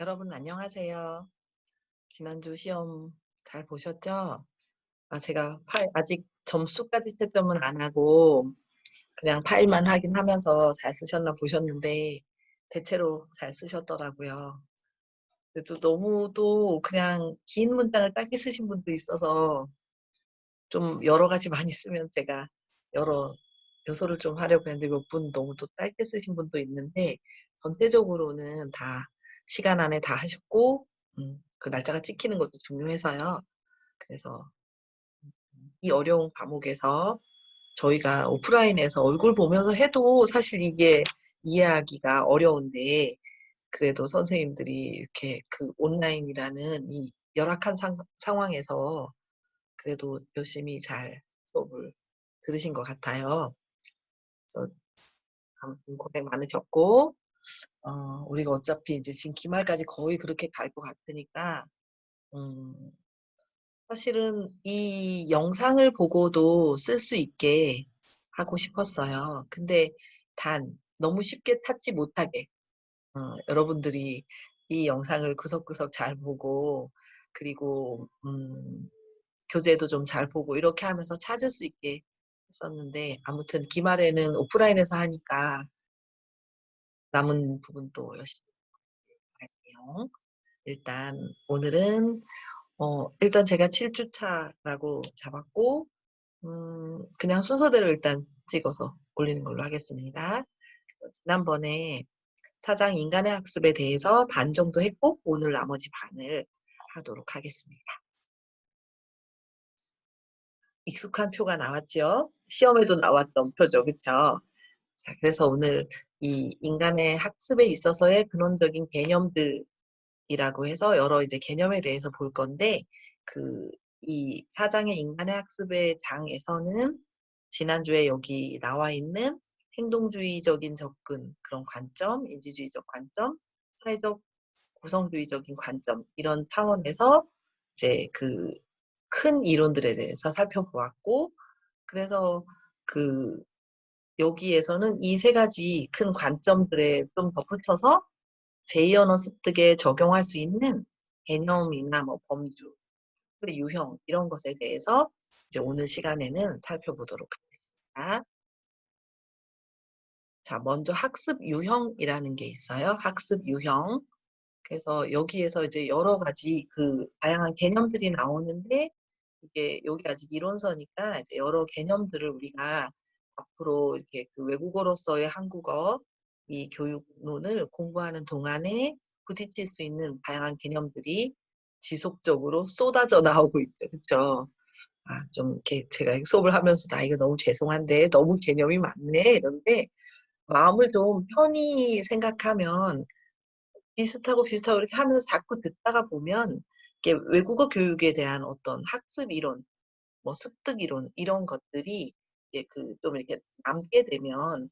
여러분 안녕하세요. 지난주 시험 잘 보셨죠? 제가 아직 점수까지 채점은 안 하고 그냥 파일만 확인하면서 잘 쓰셨나 보셨는데 대체로 잘 쓰셨더라고요. 그래도 너무 또 그냥 긴 문장을 짧게 쓰신 분도 있어서 좀 여러 가지 많이 쓰면 제가 여러 요소를 좀 하려고 했는데 몇 분 너무 또 짧게 쓰신 분도 있는데 전체적으로는 다 시간 안에 다 하셨고 그 날짜가 찍히는 것도 중요해서요. 그래서 이 어려운 과목에서 저희가 오프라인에서 얼굴 보면서 해도 사실 이게 이해하기가 어려운데 그래도 선생님들이 이렇게 그 온라인이라는 이 열악한 상황에서 그래도 열심히 잘 수업을 들으신 것 같아요. 그래서 아무튼 고생 많으셨고 어 우리가 어차피 이제 지금 기말까지 거의 그렇게 갈 것 같으니까 음 사실은 이 영상을 보고도 쓸 수 있게 하고 싶었어요. 근데 단 너무 쉽게 찾지 못하게 여러분들이 이 영상을 구석구석 잘 보고 그리고 교재도 좀 잘 보고 이렇게 하면서 찾을 수 있게 했었는데 아무튼 기말에는 오프라인에서 하니까 남은 부분도 열심히 할게요. 일단 오늘은 일단 제가 7 주차라고 잡았고 그냥 순서대로 일단 찍어서 올리는 걸로 하겠습니다. 지난번에 사장 인간의 학습에 대해서 반 정도 했고 오늘 나머지 반을 하도록 하겠습니다. 익숙한 표가 나왔죠? 시험에도 나왔던 표죠. 그쵸? 자, 그래서 오늘 이 인간의 학습에 있어서의 근원적인 개념들이라고 해서 여러 이제 개념에 대해서 볼 건데 그 이 4 장의 인간의 학습의 장에서는 지난주에 여기 나와 있는 행동주의적인 접근 그런 관점, 인지주의적 관점, 사회적 구성주의적인 관점 이런 차원에서 이제 그 큰 이론들에 대해서 살펴보았고 그래서 그 여기에서는 이 3 가지 큰 관점들에 좀 덧붙여서 제2 언어 습득에 적용할 수 있는 개념이나 뭐 범주, 그리고 유형 이런 것에 대해서 이제 오늘 시간에는 살펴보도록 하겠습니다. 자, 먼저 학습 유형이라는 게 있어요. 학습 유형. 그래서 여기에서 이제 여러 가지 그 다양한 개념들이 나오는데 이게 여기 아직 이론서니까 이제 여러 개념들을 우리가 앞으로 이렇게 그 외국어로서의 한국어 이 교육론을 공부하는 동안에 부딪힐 수 있는 다양한 개념들이 지속적으로 쏟아져 나오고 있죠. 그쵸? 좀 이렇게 제가 수업을 하면서 '나 이거 너무 죄송한데 너무 개념이 많네.' 이런데 마음을 좀 편히 생각하면 비슷하고 이렇게 하면서 자꾸 듣다가 보면 이게 외국어 교육에 대한 어떤 학습 이론, 뭐 습득 이론 이런 것들이 이제 그 좀 이렇게 남게 되면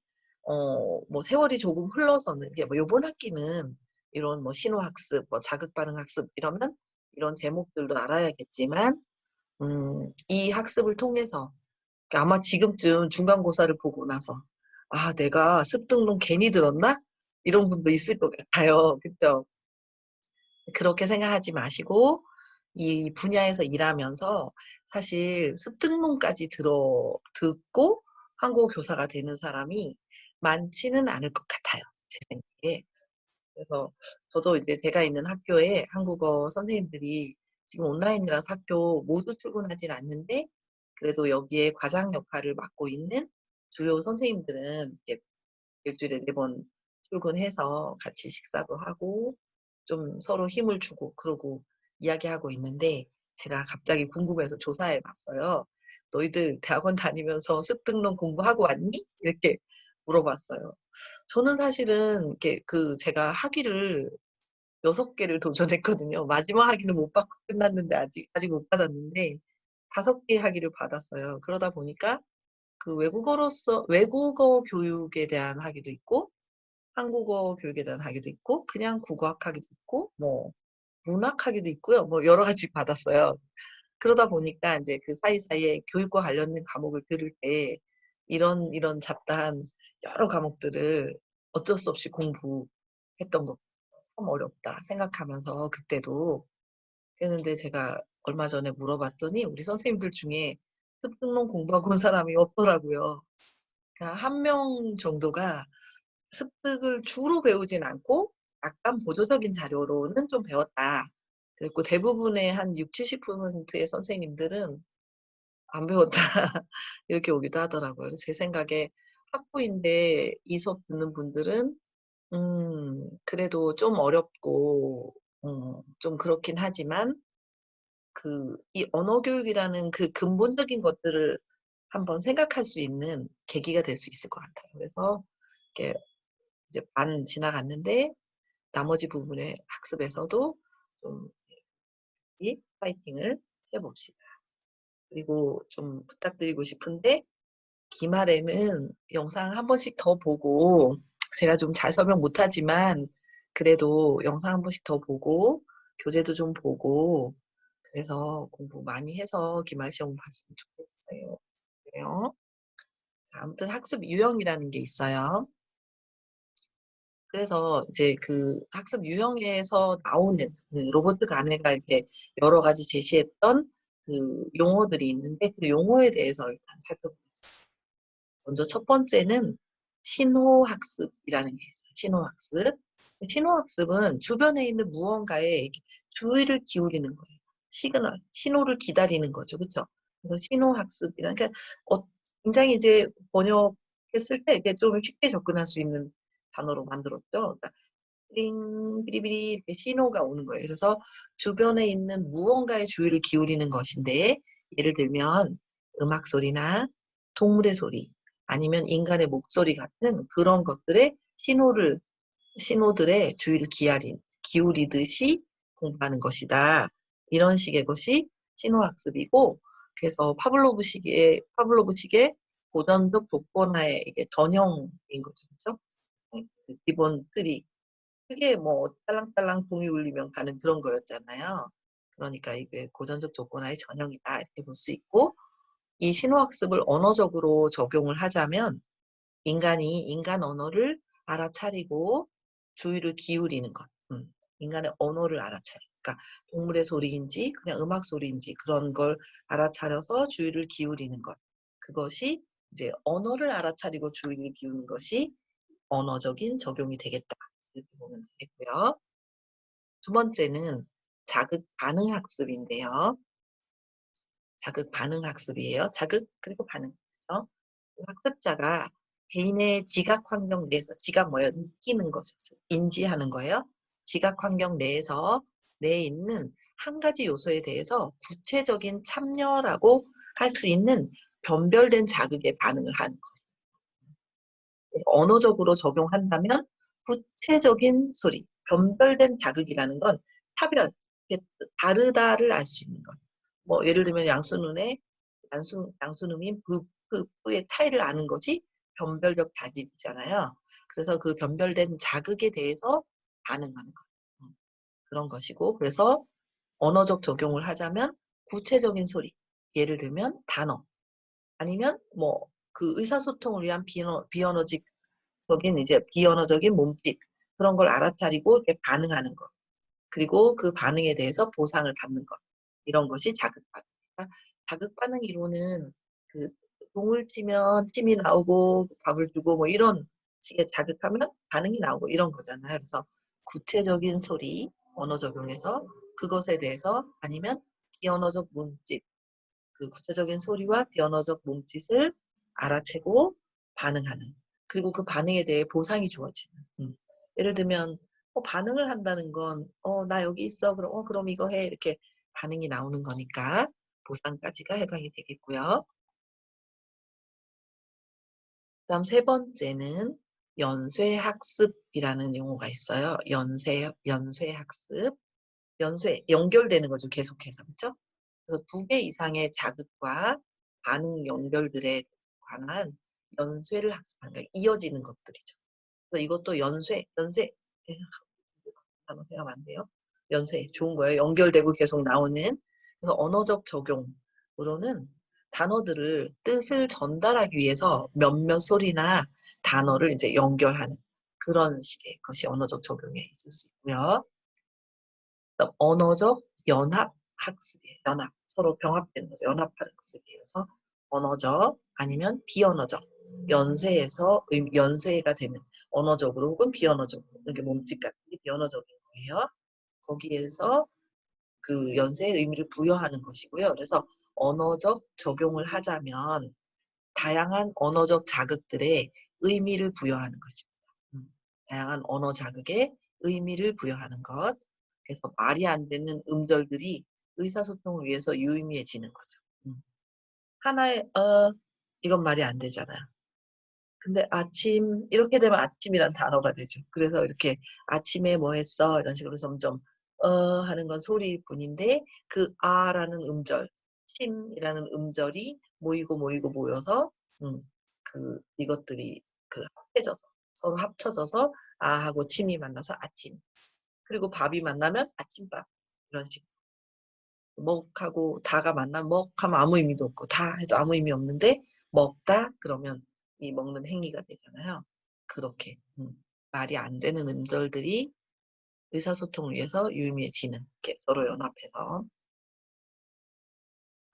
뭐 세월이 조금 흘러서는 이게 뭐 요번 학기는 이런 뭐 신호 학습, 뭐 자극 반응 학습 이러면 이런 제목들도 알아야겠지만 이 학습을 통해서 아마 지금쯤 중간고사를 보고 나서 '아 내가 습득론 괜히 들었나?' 이런 분도 있을 것 같아요. 그죠? 그렇게 생각하지 마시고 이 분야에서 일하면서 사실 습득론까지 듣고 한국어 교사가 되는 사람이 많지는 않을 것 같아요, 제 생각에. 그래서 저도 이제 제가 있는 학교에 한국어 선생님들이 지금 온라인이라서 학교 모두 출근하진 않는데 그래도 여기에 과장 역할을 맡고 있는 주요 선생님들은 이렇게 일주일에 4번 출근해서 같이 식사도 하고 좀 서로 힘을 주고 그러고 이야기하고 있는데 제가 갑자기 궁금해서 조사해 봤어요. "너희들 대학원 다니면서 습득론 공부하고 왔니?" 이렇게 물어봤어요. 저는 사실은 이렇게 그 제가 학위를 6 개를 도전했거든요. 마지막 학위는 못 받고 끝났는데 아직 못 받았는데 5개 학위를 받았어요. 그러다 보니까 그 외국어 교육에 대한 학위도 있고 한국어 교육에 대한 학위도 있고 그냥 국어학 학위도 있고 뭐 문학 학위도 있고요. 뭐 여러 가지 받았어요. 그러다 보니까 인제 그 사이사이에 교육과 관련된 과목을 들을 때 이런 잡다한 여러 과목들을 어쩔 수 없이 공부했던 거 참 어렵다 생각하면서 그때도 그랬는데 제가 얼마 전에 물어봤더니 우리 선생님들 중에 습득론 공부하고 온 사람이 없더라고요. 그러니까 한 명 정도가 습득을 주로 배우진 않고 약간 보조적인 자료로는 좀 배웠다. 그리고 대부분의 한 60~70%의 선생님들은 안 배웠다. 이렇게 오기도 하더라고요. 그래서 제 생각에 학부인데 이 수업 듣는 분들은 그래도 좀 어렵고 좀 그렇긴 하지만 이 언어 교육이라는 그 근본적인 것들을 한번 생각할 수 있는 계기가 될 수 있을 것 같아요. 그래서 이렇게 이제 반 지나갔는데 나머지 부분의 학습에서도 좀 이 파이팅을 해 봅시다. 그리고 좀 부탁드리고 싶은데 기말에는 영상 한 번씩 더 보고 제가 좀 잘 설명 못하지만 그래도 영상 한 번씩 더 보고 교재도 좀 보고 그래서 공부 많이 해서 기말 시험 봤으면 좋겠어요. 그래요. 자, 아무튼 학습 유형이라는 게 있어요. 그래서 이제 그 학습 유형에서 나오는 그 로버트 가네가 이렇게 여러 가지 제시했던 그 용어들이 있는데 그 용어에 대해서 일단 살펴보겠습니다. 먼저 첫 번째는 신호학습이라는 게 있어요. 신호학습. 신호학습은 주변에 있는 무언가에 이렇게 주의를 기울이는 거예요. 시그널, 신호를 기다리는 거죠. 그쵸? 그래서 신호학습이라는, 그러니까 굉장히 이제 번역했을 때 이게 좀 쉽게 접근할 수 있는 단어로 만들었죠. 그러니까 띵, 비리비리 이렇게 신호가 오는 거예요. 그래서 주변에 있는 무언가에 주의를 기울이는 것인데, 예를 들면 음악 소리나 동물의 소리, 아니면 인간의 목소리 같은 그런 것들의 신호들의 주의를 기울이듯이 공부하는 것이다. 이런 식의 것이 신호학습이고, 그래서 파블로브식의 고전적 독거나의 이게 전형인 거죠. 그렇죠? 그 기본 틀이. 그게 뭐 딸랑딸랑 동이 울리면 가는 그런 거였잖아요. 그러니까 이게 고전적 조건화의 전형이다 이렇게 볼 수 있고 이 신호학습을 언어적으로 적용을 하자면 인간이 인간 언어를 알아차리고 주의를 기울이는 것. 인간의 언어를 알아차리고 그러니까 동물의 소리인지 그냥 음악 소리인지 그런 걸 알아차려서 주의를 기울이는 것. 그것이 이제 언어를 알아차리고 주의를 기울이는 것이 언어적인 적용이 되겠다. 이렇게 보면 되겠고요. 두 번째는 자극 반응 학습인데요. 자극 반응 학습이에요. 자극 그리고 반응. 그죠? 학습자가 개인의 지각 환경 내에서 지각 뭐예요? 느끼는 거죠. 인지하는 거예요. 지각 환경 내에 있는 한 가지 요소에 대해서 구체적인 참여라고 할 수 있는 변별된 자극에 반응을 하는 거죠. 그래서 언어적으로 적용한다면 구체적인 소리, 변별된 자극이라는 건 차별, 다르다를 알 수 있는 것. 뭐 예를 들면 양수음인 의 차이를 아는 것이 변별적 다짐이잖아요. 그래서 그 변별된 자극에 대해서 반응하는 것. 그런 것이고 그래서 언어적 적용을 하자면 구체적인 소리, 예를 들면 단어, 아니면 뭐 그 의사소통을 위한 비언어적인 몸짓 그런 걸 알아차리고 이렇게 반응하는 것. 그리고 그 반응에 대해서 보상을 받는 것. 이런 것이 자극 반응. 그러니까 자극 반응 이론은 그 공을 치면 침이 나오고 밥을 주고 뭐 이런 식의 자극하면 반응이 나오고 이런 거잖아요. 그래서 구체적인 소리, 언어 적용해서 그것에 대해서 아니면 비언어적 몸짓, 그 구체적인 소리와 비언어적 몸짓을 알아채고 반응하는. 그리고 그 반응에 대해 보상이 주어지는. 예를 들면 반응을 한다는 건 나 여기 있어. 그럼 그럼 이거 해. 이렇게 반응이 나오는 거니까 보상까지가 해당이 되겠고요. 그다음 세 번째는 연쇄학습이라는 용어가 있어요. 연쇄학습. 연결되는 거죠, 계속해서. 그쵸? 그래서 두 개 이상의 자극과 반응 연결들에 관한 연쇄를 학습하는 거예요. 이어지는 것들이죠. 그래서 이것도 연쇄, 단어 생각하면 안 돼요. 연쇄, 좋은 거예요. 연결되고 계속 나오는. 그래서 언어적 적용으로는 뜻을 전달하기 위해서 몇몇 소리나 단어를 이제 연결하는 그런 식의 것이 언어적 적용에 있을 수 있고요. 그다음 언어적 연합 학습이에요. 연합. 서로 병합되는 거죠. 연합 학습이에요. 그래서 언어적 아니면 비언어적 연쇄에서 연쇄가 되는 언어적으로 혹은 비언어적으로 이렇게 몸짓 같은 게 비언어적인 거예요. 거기에서 그 연쇄의 의미를 부여하는 것이고요. 그래서 언어적 적용을 하자면 다양한 언어적 자극들에 의미를 부여하는 것입니다. 다양한 언어 자극에 의미를 부여하는 것. 그래서 말이 안 되는 음절들이 의사소통을 위해서 유의미해지는 거죠. 하나의 이건 말이 안 되잖아요. 근데 아침 이렇게 되면 아침이란 단어가 되죠. 그래서 이렇게 "아침에 뭐 했어?" 이런 식으로 점점 하는 건 소리일 뿐인데 그 아라는 음절, 침이라는 음절이 모이고, 모이고 모여서 이것들이 합해져서 서로 합쳐져서 아하고 침이 만나서 아침. 그리고 밥이 만나면 아침밥. 이런 식으로. 먹하고 다가 만나면 먹하면 아무 의미도 없고 다 해도 아무 의미 없는데 먹다 그러면 이 먹는 행위가 되잖아요. 그렇게 말이 안 되는 음절들이 의사소통을 위해서 유의미해지는 게 서로 연합해서.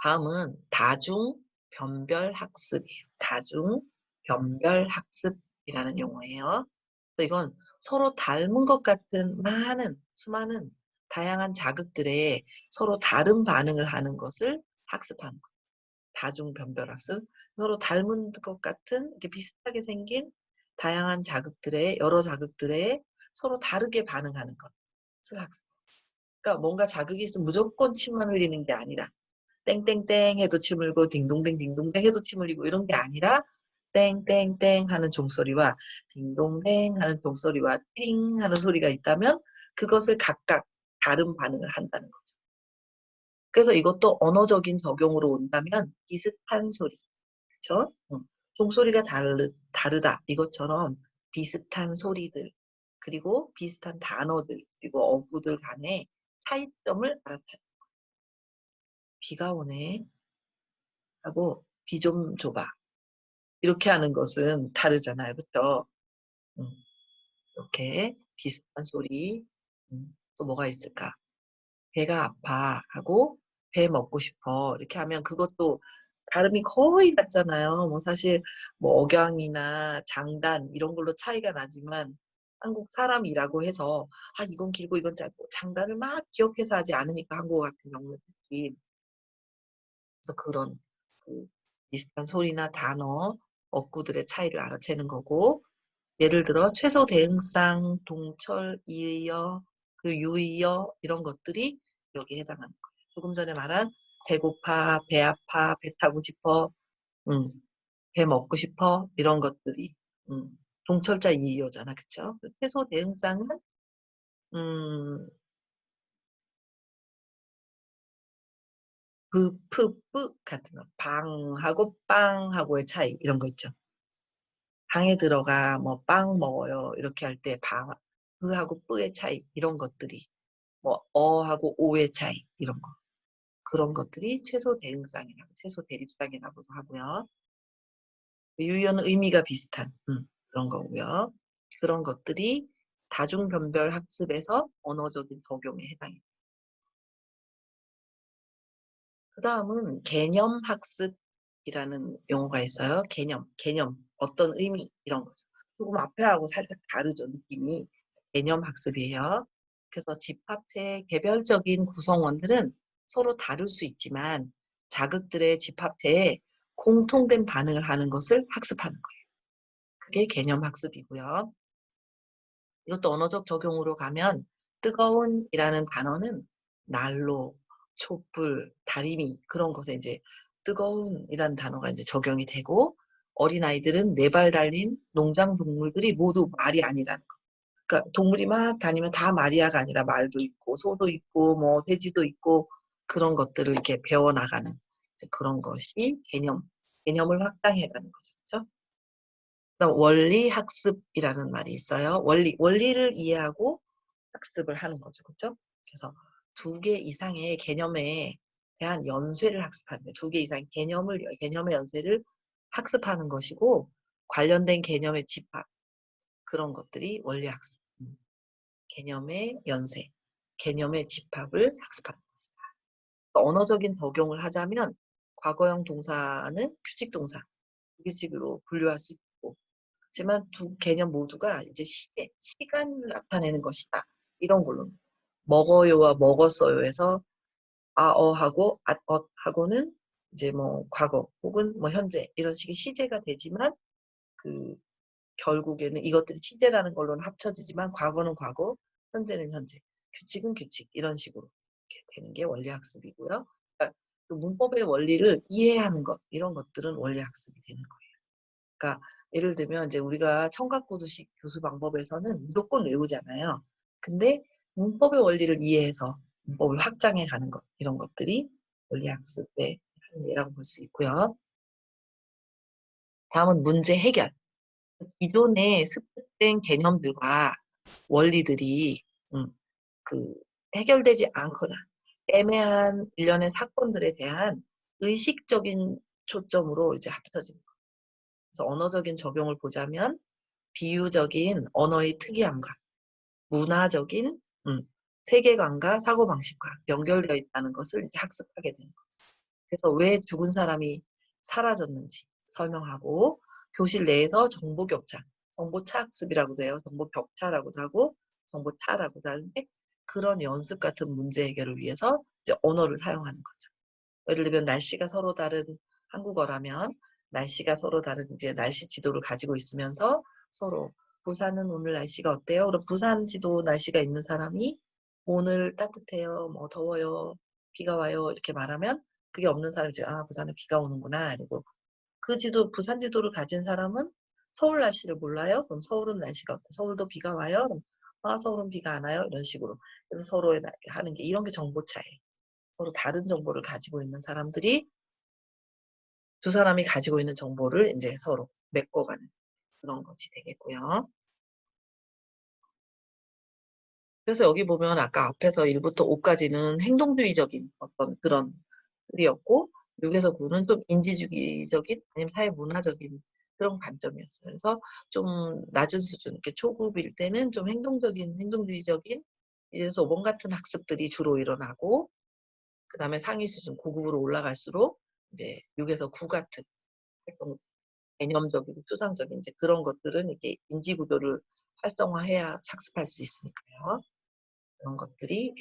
다음은 다중 변별 학습이에요. 다중 변별 학습이라는 용어예요. 그래서 이건 서로 닮은 것 같은 많은 수많은 다양한 자극들에 서로 다른 반응을 하는 것을 학습하는 거예요. 다중 변별 학습. 서로 닮은 것 같은 이렇게 비슷하게 생긴 다양한 자극들에 여러 자극들에 서로 다르게 반응하는 것을 학습. 그러니까 뭔가 자극이 있으면 무조건 침만 흘리는 게 아니라 땡땡땡 해도 침 흘고 딩동댕 딩동댕 해도 침 흘리고 이런 게 아니라 땡땡땡 하는 종소리와 딩동댕 하는 종소리와 띵 하는 소리가 있다면 그것을 각각 다른 반응을 한다는 거죠. 그래서 이것도 언어적인 적용으로 온다면 비슷한 소리, 그쵸? 종소리가 다르다 이것처럼 비슷한 소리들 그리고 비슷한 단어들 그리고 어구들 간의 차이점을 알아차리는 비가 오네 하고 "비 좀 줘 봐." 이렇게 하는 것은 다르잖아요. 그쵸? 음 이렇게 비슷한 소리 또 뭐가 있을까? "배가 아파." 하고 "배 먹고 싶어." 이렇게 하면 그것도 발음이 거의 같잖아요. 뭐 사실 뭐 억양이나 장단 이런 걸로 차이가 나지만 한국 사람이라고 해서 이건 길고 이건 짧고 장단을 막 기억해서 하지 않으니까 한국어 같은 경우는 특히. 그래서 그런 그 비슷한 소리나 단어, 어구들의 차이를 알아채는 거고 예를 들어 최소 대응상, 동철, 이의어, 그리고 유의어 이런 것들이 여기에 해당하는 거예요. 조금 전에 말한 배고파, 배 아파, 배 타고 싶어, 음, 배 먹고 싶어 이런 것들이 동철자 이의어잖아. 그쵸? 최소 대응상은 음, 브, 프, 뿌 같은 거. 방하고 빵하고의 차이 이런 거 있죠. 방에 들어가 뭐 "빵 먹어요." 이렇게 할 때 방 으하고 뿌의 차이 이런 것들이 뭐 어하고 오의 차이 이런 거. 그런 것들이 최소 대응상이라고 최소 대립상이라고도 하고요. 유의어는 의미가 비슷한 그런 거고요. 그런 것들이 다중변별 학습에서 언어적인 적용에 해당이 돼요. 그다음은 개념 학습이라는 용어가 있어요. 개념, 어떤 의미 이런 거죠. 조금 앞에 하고 살짝 다르죠, 느낌이. 개념 학습이에요. 그래서 집합체의 개별적인 구성원들은 서로 다를 수 있지만 자극들의 집합체에 공통된 반응을 하는 것을 학습하는 거예요. 그게 개념 학습이고요. 이것도 언어적 적용으로 가면 뜨거운이라는 단어는 난로, 촛불, 다리미 그런 것에 이제 뜨거운이라는 단어가 이제 적용이 되고 어린아이들은 4발 달린 농장 동물들이 모두 말이 아니라는 거. 그러니까 동물이 막 다니면 다 말이야가 아니라 말도 있고 소도 있고 뭐 돼지도 있고 그런 것들을 이렇게 배워 나가는 이제 그런 것이 개념을 확장해 가는 거죠. 그쵸? 그다음 원리 학습이라는 말이 있어요. 원리를 이해하고 학습을 하는 거죠. 그쵸? 그래서 2개 이상의 개념에 대한 연쇄를 학습하는 거예요. 2개 이상의 개념의 연쇄를 학습하는 것이고 관련된 개념의 집합 그런 것들이 원리학습. 개념의 연쇄, 개념의 집합을 학습하는 것이다. 언어적인 적용을 하자면 과거형 동사는 규칙 동사, 규칙으로 분류할 수 있고, 하지만 두 개념 모두가 이제 시제, 시간을 나타내는 것이다. 이런 걸로 먹어요와 먹었어요에서 하고 하고는 이제 뭐 과거 혹은 뭐 현재 이런 식의 시제가 되지만 그 결국에는 이것들이 시제라는 걸로는 합쳐지지만 과거는 과거, 현재는 현재, 규칙은 규칙 이런 식으로 이렇게 되는 게 원리학습이고요. 그러니까 그 문법의 원리를 이해하는 것 이런 것들은 원리학습이 되는 거예요. 그러니까 예를 들면 이제 우리가 청각구두식 교수 방법에서는 무조건 외우잖아요. 근데 문법의 원리를 이해해서 문법을 확장해 가는 것 이런 것들이 원리학습의 한 예라고 볼 수 있고요. 다음은 문제 해결. 기존에 습득된 개념들과 원리들이 그 해결되지 않거나 애매한 일련의 사건들에 대한 의식적인 초점으로 이제 합쳐진 거예요. 그래서 언어적인 적용을 보자면 비유적인 언어의 특이함과 문화적인 세계관과 사고방식과 연결되어 있다는 것을 이제 학습하게 되는 거죠. 그래서 왜 죽은 사람이 사라졌는지 설명하고 교실 내에서 정보 격차, 정보차 학습이라고도 해요. 정보 격차라고도 하고 정보차라고도 하는데 그런 연습 같은 문제 해결을 위해서 이제 언어를 사용하는 거죠. 예를 들면 날씨가 서로 다른 한국어라면 날씨가 서로 다른 이제 날씨 지도를 가지고 있으면서 서로 부산은 오늘 날씨가 어때요? 그럼 부산 지도 날씨가 있는 사람이 오늘 따뜻해요, 뭐 더워요, 비가 와요 이렇게 말하면 그게 없는 사람이 이제 부산에 비가 오는구나. 그리고 그 지도 부산 지도를 가진 사람은 서울 날씨를 몰라요? 그럼 서울은 날씨가 어때? 서울도 비가 와요? 그럼 서울은 비가 안 와요? 이런 식으로. 그래서 서로의 하는 게 이런 게 정보차예요. 서로 다른 정보를 가지고 있는 사람들이 두 사람이 가지고 있는 정보를 이제 서로 메꿔가는 그런 것이 되겠고요. 그래서 여기 보면 아까 앞에서 1부터 5까지는 행동주의적인 어떤 그런 글이었고 6에서 9는 좀 인지주의적인 아니면 사회문화적인 그런 관점이었어요. 그래서 좀 낮은 수준, 이렇게 초급일 때는 좀 행동주의적인 1에서 5번 같은 학습들이 주로 일어나고 그 다음에 상위 수준, 고급으로 올라갈수록 이제 6에서 9 같은 활동, 개념적이고 추상적인 이제 그런 것들은 이게 인지 구조를 활성화해야 학습할 수 있으니까요. 그런 것들이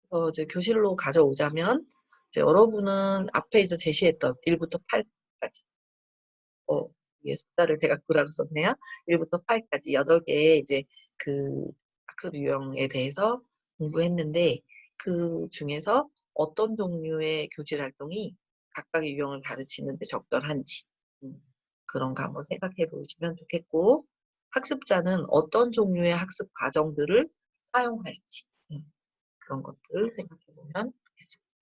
그래서 이제 교실로 가져오자면 이제 여러분은 앞에 이제 제시했던 1부터 8까지 위에 숫자를 제가 구라로 썼네요. 1부터 8까지 8개의 이제 그 학습 유형에 대해서 공부했는데 그 중에서 어떤 종류의 교실 활동이 각각의 유형을 가르치는 데 적절한지 그런 거 한번 생각해 보시면 좋겠고 학습자는 어떤 종류의 학습 과정들을 사용할지 그런 것들을 생각해 보면 좋겠습니다.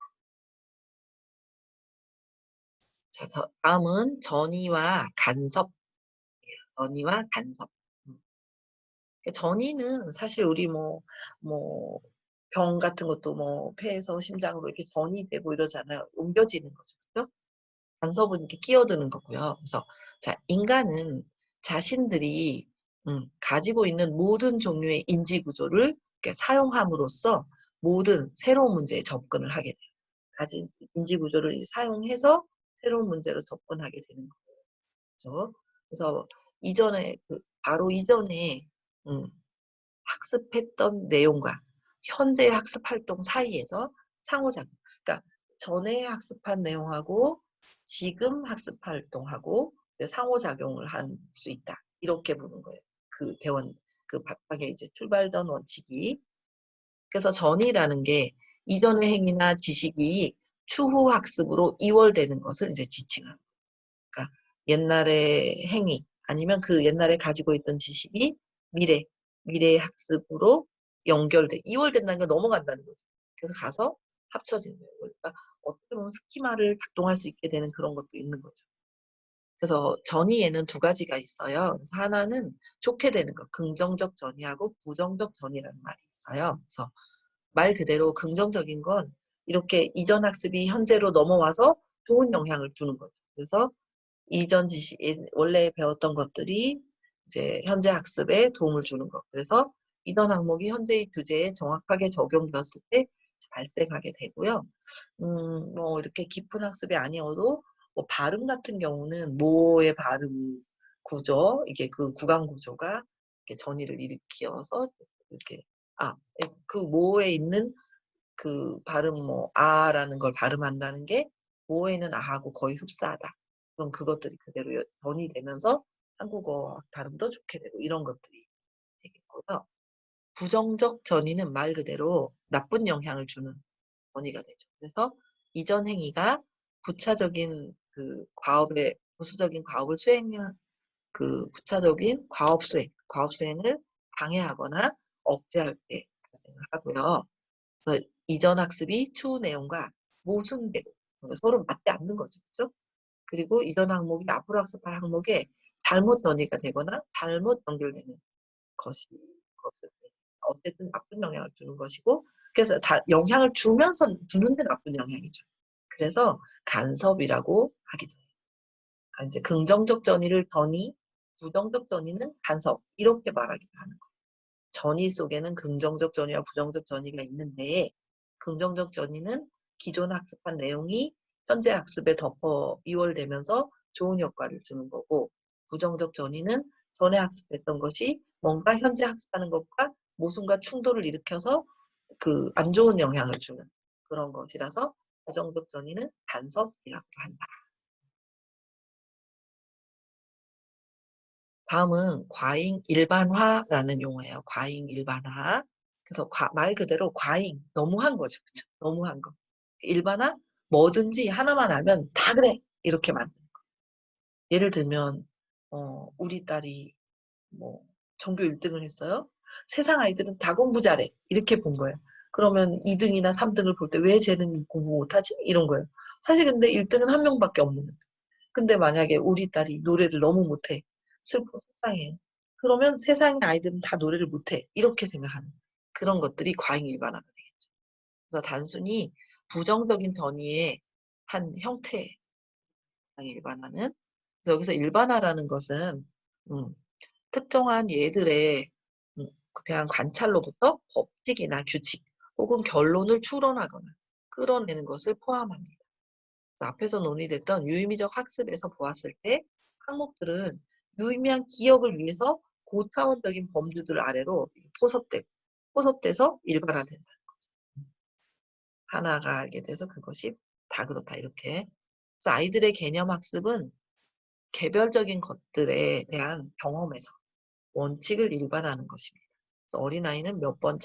자, 다음은 전이와 간섭. 전이와 간섭. 전이는 사실 우리 병 같은 것도 뭐 폐에서 심장으로 이렇게 전이 되고 이러잖아요. 옮겨지는 거죠. 그죠? 간섭은 이렇게 끼어드는 거고요. 그래서 자, 인간은 자신들이 가지고 있는 모든 종류의 인지 구조를 사용함으로써 모든 새로운 문제에 접근을 하게 돼요. 가진 인지 구조를 사용해서 새로운 문제로 접근하게 되는 거죠. 그래서 이전에 바로 이전에 음, 학습했던 내용과 현재 학습 활동 사이에서 상호작용. 그러니까 전에 학습한 내용하고 지금 학습 활동하고 상호작용을 할 수 있다. 이렇게 보는 거예요. 그 대원 그 바닥에 이제 출발던 원칙이. 그래서 전이라는 게 이전의 행위나 지식이 추후 학습으로 이월되는 것을 이제 지칭합니다. 그러니까 옛날의 행위 아니면 그 옛날에 가지고 있던 지식이 미래의 학습으로 이월된다는 게 넘어간다는 거죠. 그래서 가서 합쳐지는 거예요. 그러니까 어떻게 보면 스키마를 작동할 수 있게 되는 그런 것도 있는 거죠. 그래서 전이에는 두 가지가 있어요. 그래서 하나는 좋게 되는 것, 긍정적 전이하고 부정적 전이라는 말이 있어요. 그래서 말 그대로 긍정적인 건 이렇게 이전 학습이 현재로 넘어와서 좋은 영향을 주는 거죠. 그래서 이전 지식, 원래 배웠던 것들이 이제 현재 학습에 도움을 주는 것. 그래서 이전 항목이 현재의 주제에 정확하게 적용되었을 때 발생하게 되고요. 뭐 이렇게 깊은 학습이 아니어도 뭐 발음 같은 경우는 모의 발음 구조, 이게 그 구강 구조가 이렇게 전이를 일으켜서 이렇게 그 모에 있는 그 발음 뭐 아라는 걸 발음한다는 게 모에는 아하고 거의 흡사하다. 그럼 그것들이 그대로 전이 되면서 한국어 발음도 좋게 되고 이런 것들이 되겠고요. 부정적 전이는 말 그대로 나쁜 영향을 주는 전이가 되죠. 그래서 이전 행위가 부차적인 그 과업의 부수적인 과업을 수행한 그 부차적인 과업 수행을 방해하거나 억제할 때 발생을 하고요. 그래서 이전 학습이 추후 내용과 모순되고 서로 맞지 않는 거죠. 그죠? 그리고 이전 항목이 앞으로 학습할 항목에 잘못 전이가 되거나 잘못 연결되는 것을 어쨌든 나쁜 영향을 주는 것이고, 그래서 영향을 주면서 주는데 나쁜 영향이죠. 그래서 간섭이라고 하기도 해요. 그러니까 이제 긍정적 전이를 전이, 부정적 전이는 간섭 이렇게 말하기도 하는 거예요. 전이 속에는 긍정적 전이와 부정적 전이가 있는데, 긍정적 전이는 기존 학습한 내용이 현재 학습에 덮어 이월되면서 좋은 효과를 주는 거고, 부정적 전이는 전에 학습했던 것이 뭔가 현재 학습하는 것과 모순과 충돌을 일으켜서 그 안 좋은 영향을 주는 그런 것이라서 부정적 전이는 간섭이라고 한다. 다음은 과잉 일반화라는 용어예요. 과잉 일반화. 그래서 말 그대로 과잉, 너무한 거죠. 그쵸? 너무한 거. 일반화, 뭐든지 하나만 알면 다 그래. 이렇게 만드는 거. 예를 들면, 우리 딸이 뭐, 전교 1등을 했어요. 세상 아이들은 다 공부 잘해. 이렇게 본 거예요. 그러면 2등이나 3등을 볼 때 왜 쟤는 공부 못하지? 이런 거예요. 사실 근데 1등은 한 명밖에 없는 거예요. 근데 만약에 우리 딸이 노래를 너무 못해. 슬퍼 속상해요. 그러면 세상의 아이들은 다 노래를 못해. 이렇게 생각하는 그런 것들이 과잉 일반화가 되겠죠. 그래서 단순히 부정적인 전이의 한 형태, 과잉 일반화는. 그래서 여기서 일반화라는 것은 음, 특정한 얘들의 대한 관찰로부터 법칙이나 규칙 혹은 결론을 추론하거나 끌어내는 것을 포함합니다. 앞에서 논의됐던 유의미적 학습에서 보았을 때 항목들은 유의미한 기억을 위해서 고차원적인 범주들 아래로 포섭돼서 일반화된다. 하나가 알게 돼서 그것이 다 그렇다 이렇게. 그래서 아이들의 개념 학습은 개별적인 것들에 대한 경험에서 원칙을 일반하는 것입니다. 그래서 어린아이는 몇 번에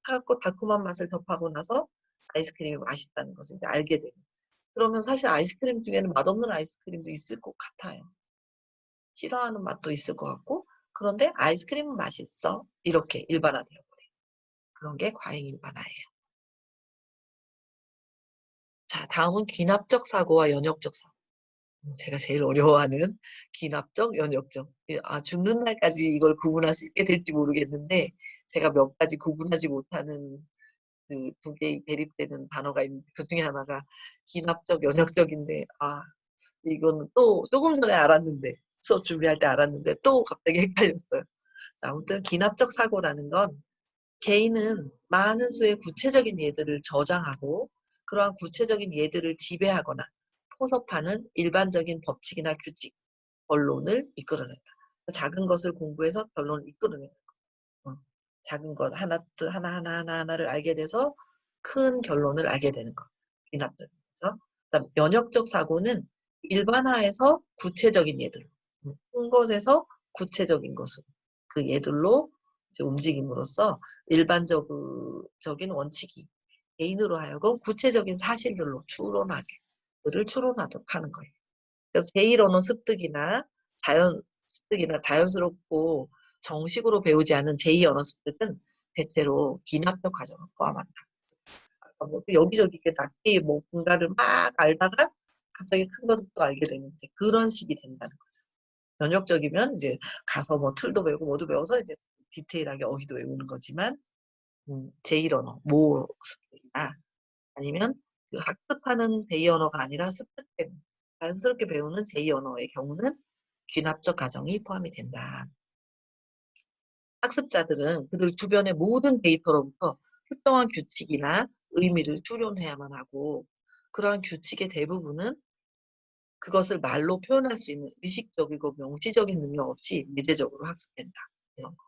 차갑고 달콤한 맛을 접하고 나서 아이스크림이 맛있다는 것을 이제 알게 되는. 그러면 사실 아이스크림 중에는 맛없는 아이스크림도 있을 것 같아요. 싫어하는 맛도 있을 것 같고, 그런데 아이스크림은 맛있어. 이렇게 일반화되어 버려요. 그런 게 과잉 일반화예요. 자, 다음은 귀납적 사고와 연역적 사고. 제가 제일 어려워하는 귀납적, 연역적. 죽는 날까지 이걸 구분할 수 있게 될지 모르겠는데, 제가 몇 가지 구분하지 못하는 그 두 개의 대립되는 단어가 있는데, 그 중에 하나가 귀납적, 연역적인데, 이거는 또 조금 전에 알았는데, 수업 준비할 때 알았는데, 또 갑자기 헷갈렸어요. 자, 아무튼 기납적 사고라는 건 개인은 많은 수의 구체적인 예들을 저장하고 그러한 구체적인 예들을 지배하거나 포섭하는 일반적인 법칙이나 규칙, 결론을 이끌어낸다. 작은 것을 공부해서 결론을 이끌어낸다. 작은 것 하나를 알게 돼서 큰 결론을 알게 되는 것. 귀납적. 그렇죠? 그다음 연역적 사고는 일반화에서 구체적인 예들, 큰 것에서 구체적인 것을 그 예들로 이제 움직임으로써 일반적인 원칙이 개인으로 하여금 구체적인 사실들로 추론하게, 그를 추론하도록 하는 거예요. 그래서 제1 언어 습득이나 자연스럽고 정식으로 배우지 않은 제2 언어 습득은 대체로 귀납적 과정을 포함한다. 뭐 여기저기 이렇게 낮게 뭐 분가를 막 알다가 갑자기 큰 것도 알게 되는 이제 그런 식이 된다는 거죠. 면역적이면 이제 가서 뭐 틀도 배우고 뭐도 배워서 이제 디테일하게 어휘도 외우는 거지만 제1 언어, 모 습득이나 아니면 그 학습하는 제2 언어가 아니라 습득되는 자연스럽게 배우는 제2 언어의 경우는 귀납적 가정이 포함이 된다. 학습자들은 그들 주변의 모든 데이터로부터 특정한 규칙이나 의미를 추론해야만 하고, 그러한 규칙의 대부분은 그것을 말로 표현할 수 있는 의식적이고 명시적인 능력 없이 내재적으로 학습된다. 이런 거.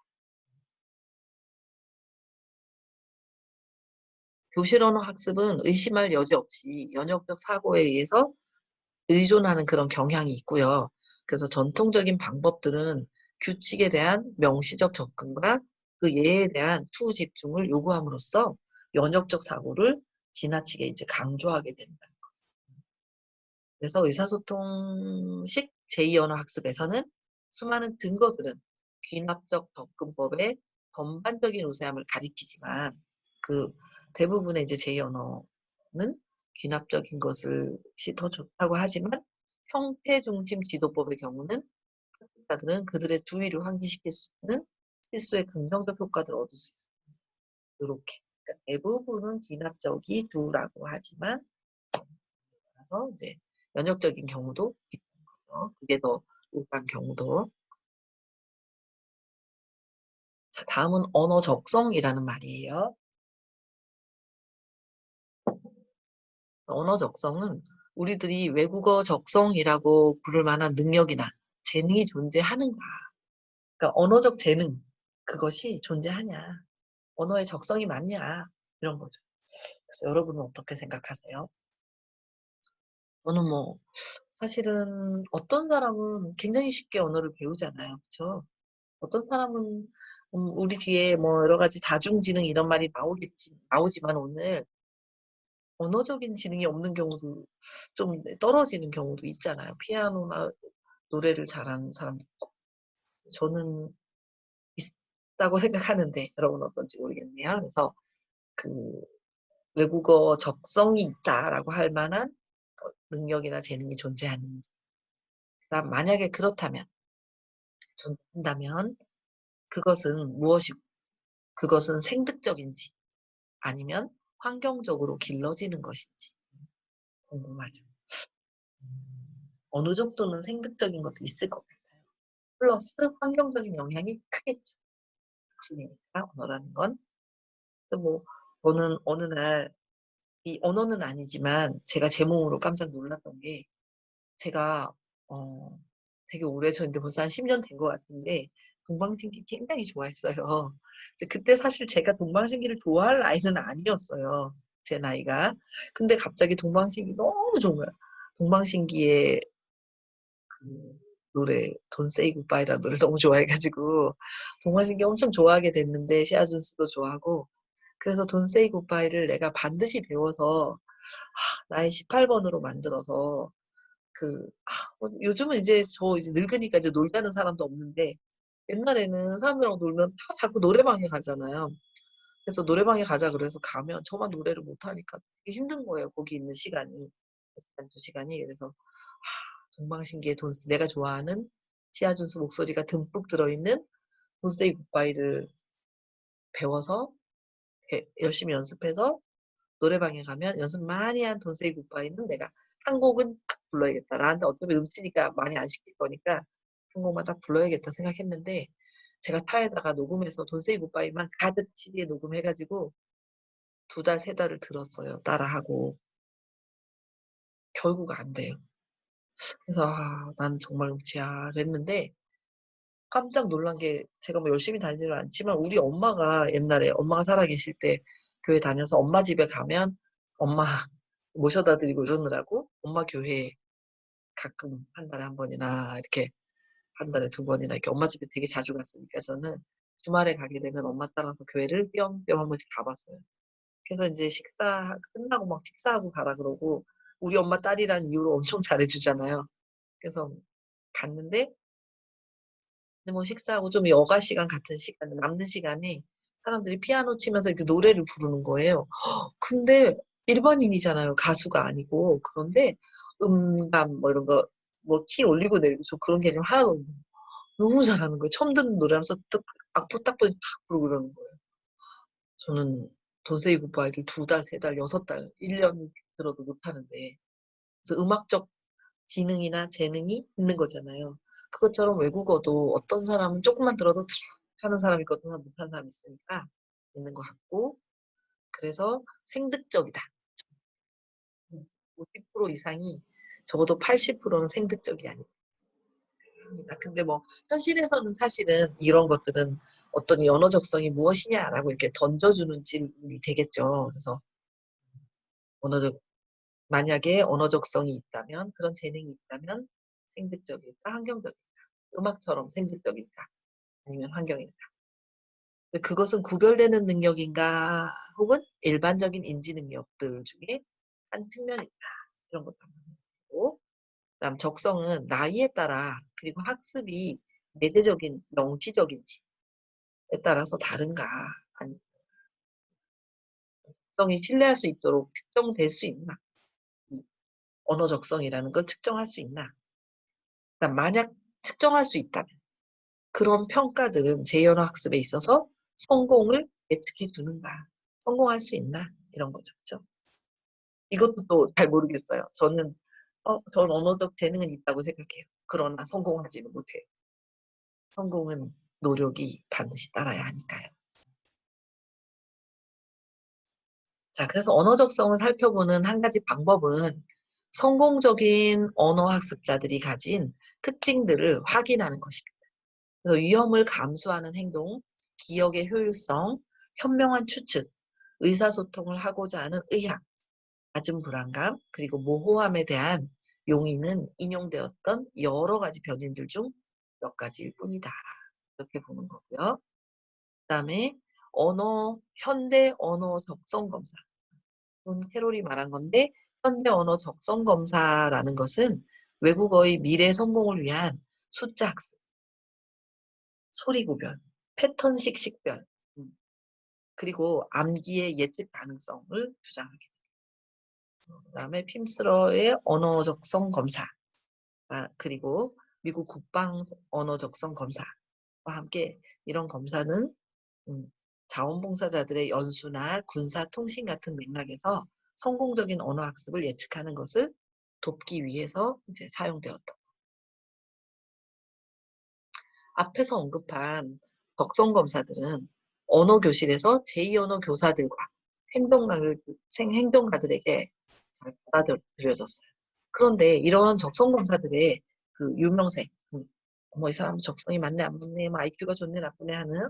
교실 언어 학습은 의심할 여지 없이 연역적 사고에 의해서 의존하는 그런 경향이 있고요. 그래서 전통적인 방법들은 규칙에 대한 명시적 접근과 그 예에 대한 추후 집중을 요구함으로써 연역적 사고를 지나치게 이제 강조하게 된다. 그래서 의사소통식 제2 언어 학습에서는 수많은 증거들은 귀납적 접근법의 전반적인 우세함을 가리키지만, 그 대부분의 이제 제2 언어는 귀납적인 것을 시 더 좋다고 하지만, 형태 중심 지도법의 경우는 학습자들은 그들의 주의를 환기시킬 수 있는 실수의 긍정적 효과들을 얻을 수 있어요. 요렇게. 그러니까 대부분은 귀납적이 주라고 하지만, 그래서 이제 면역적인 경우도 있는 거죠. 그게 더 우수한 경우도. 자, 다음은 언어 적성이라는 말이에요. 언어 적성은 우리들이 외국어 적성이라고 부를 만한 능력이나 재능이 존재하는가. 그러니까 언어적 재능, 그것이 존재하냐. 언어의 적성이 맞냐. 이런 거죠. 그래서 여러분은 어떻게 생각하세요? 저는 뭐 사실은 어떤 사람은 굉장히 쉽게 언어를 배우잖아요. 그쵸? 어떤 사람은 우리 뒤에 뭐 여러 가지 다중지능 이런 말이 나오지만 오늘 언어적인 지능이 없는 경우도 좀 떨어지는 경우도 있잖아요. 피아노나 노래를 잘하는 사람도 있고. 저는 있다고 생각하는데 여러분 어떤지 모르겠네요. 그래서 그 외국어 적성이 있다라고 할 만한 능력이나 재능이 존재하는지. 그다음 만약에 그렇다면, 존재한다면 그것은 무엇이고, 그것은 생득적인지 아니면 환경적으로 길러지는 것인지 궁금하죠. 어느 정도는 생득적인 것도 있을 것 같아요. 플러스 환경적인 영향이 크겠죠. 학습이니까 언어라는 건. 그래서 뭐 저는 어느 날 이 언어는 아니지만 제가 제 몸으로 깜짝 놀랐던 게, 제가 어 되게 오래전인데 벌써 한 10년 된 것 같은데 동방신기 굉장히 좋아했어요. 이제 그때 사실 제가 동방신기를 좋아할 나이는 아니었어요, 제 나이가. 근데 갑자기 동방신기 너무 좋은 거야. 동방신기의 그 노래 Don't Say Goodbye라는 노래를 너무 좋아해 가지고 동방신기 엄청 좋아하게 됐는데, 시아준스도 좋아하고. 그래서 Don't Say Goodbye를 내가 반드시 배워서 나의 18 번으로 만들어서 요즘은 이제 저 이제 늙으니까 이제 놀자는 사람도 없는데, 옛날에는 사람들하고 놀면 다 자꾸 노래방에 가잖아요. 그래서 노래방에 가자 그래서 가면 저만 노래를 못 하니까 되게 힘든 거예요, 거기 있는 시간이. 1시간 2시간이. 그래서 동방신기의 내가 좋아하는 시아준스 목소리가 듬뿍 들어있는 Don't Say Goodbye를 배워서 열심히 연습해서 노래방에 가면 연습 많이 한 Don't Say Goodbye는 내가 한 곡은 딱 불러야겠다. 나한테 어차피 음치니까 많이 안 시킬 거니까 한 곡만 딱 불러야겠다 생각했는데, 제가 차에다가 녹음해서 Don't Say Goodbye만 가득 CD에 녹음해 가지고 2달 3달을 들었어요, 따라하고. 결국 안 돼요. 그래서 '아 난 정말 음치야.' 그랬는데, 깜짝 놀란 게 제가 뭐 열심히 다니지는 않지만 우리 엄마가 옛날에 엄마가 살아 계실 때 교회 다녀서 엄마 집에 가면 엄마 모셔다 드리고 이러느라고 엄마 교회에 가끔 한 달에 한 번이나 이렇게 한 달에 2번이나 이렇게 엄마 집에 되게 자주 갔으니까 저는 주말에 가게 되면 엄마 따라서 교회를 띄엄띄엄 한 번씩 가 봤어요. 그래서 인제 식사 끝나고 막 식사하고 가라 그러고 우리 엄마 딸이라는 이유로 엄청 잘해 주잖아요. 그래서 갔는데, 근데 뭐 식사하고 좀 여가 시간 같은 시간에 남는 시간에 사람들이 피아노 치면서 이렇게 노래를 부르는 거예요. 근데 일반인이잖아요, 가수가 아니고. 그런데 음감 뭐 이런 거 뭐 키 올리고 내리고 저 그런 개념 하나도 없는, 너무 잘하는 거예요. 처음 듣는 노래라면서 딱 악보 딱 보니 탁 부르고 그러는 거예요. 저는 돈세이 굿바이를 2달, 3달, 6달, 1년 들어도 못하는데. 그래서 음악적 지능이나 재능이 있는 거잖아요. 그것처럼 외국어도 어떤 사람은 조금만 들어도 하는 사람이 있고 어떤 사람은 못하는 사람이 있으니까 있는 것 같고 그래서 생득적이다. 50% 이상이 적어도 80%는 생득적이 아닙니다. 근데 뭐 현실에서는 사실은 이런 것들은 어떤 이 언어 적성이 무엇이냐라고 이렇게 던져주는 질문이 되겠죠. 그래서 언어적 만약에 언어 적성이 있다면 그런 재능이 있다면 생득적일까 환경적일까 음악처럼 생득적일까 아니면 환경일까 근데 그것은 구별되는 능력인가 혹은 일반적인 인지 능력들 중에 한 측면일까 이런 것도 한번 생각해보고 그다음 적성은 나이에 따라 그리고 학습이 내재적인 명시적인지에 따라서 다른가 아니 적성이 신뢰할 수 있도록 측정될 수 있나 이 언어 적성이라는 걸 측정할 수 있나 그다음 만약 측정할 수 있다면 그런 평가들은 제2언어 학습에 있어서 성공을 예측해 주는가 성공할 수 있나 이런 거죠. 그죠? 이것도 또 잘 모르겠어요. 저는 언어적 재능은 있다고 생각해요. 그러나 성공하지는 못해요. 성공은 노력이 반드시 따라야 하니까요. 자, 그래서 언어 적성을 살펴보는 한 가지 방법은 성공적인 언어 학습자들이 가진 특징들을 확인하는 것입니다. 그래서 위험을 감수하는 행동, 기억의 효율성, 현명한 추측, 의사소통을 하고자 하는 의향, 낮은 불안감, 그리고 모호함에 대한 용의는 인용되었던 여러 가지 변인들 중 몇 가지일 뿐이다. 이렇게 보는 거고요. 그다음에 현대 언어 적성 검사. 이건 캐롤이 말한 건데 현대 언어 적성 검사라는 것은 외국어의 미래 성공을 위한 숫자 학습, 소리 구별, 패턴식 식별, 그리고 암기의 예측 가능성을 주장하게 됩니다. 그다음에 핌스러의 언어 적성 검사, 그리고 미국 국방 언어 적성 검사와 함께 이런 검사는 자원봉사자들의 연수나 군사 통신 같은 맥락에서 성공적인 언어 학습을 예측하는 것을 돕기 위해서 이제 사용되었다. 앞에서 언급한 적성 검사들은 언어 교실에서 제2언어 교사들과 행정가들에게 잘 받아들여졌어요. 그런데 이러한 적성 검사들의 그 유명세, 이 사람 적성이 맞네 안 맞네, 뭐 IQ가 좋네 나쁘네 하는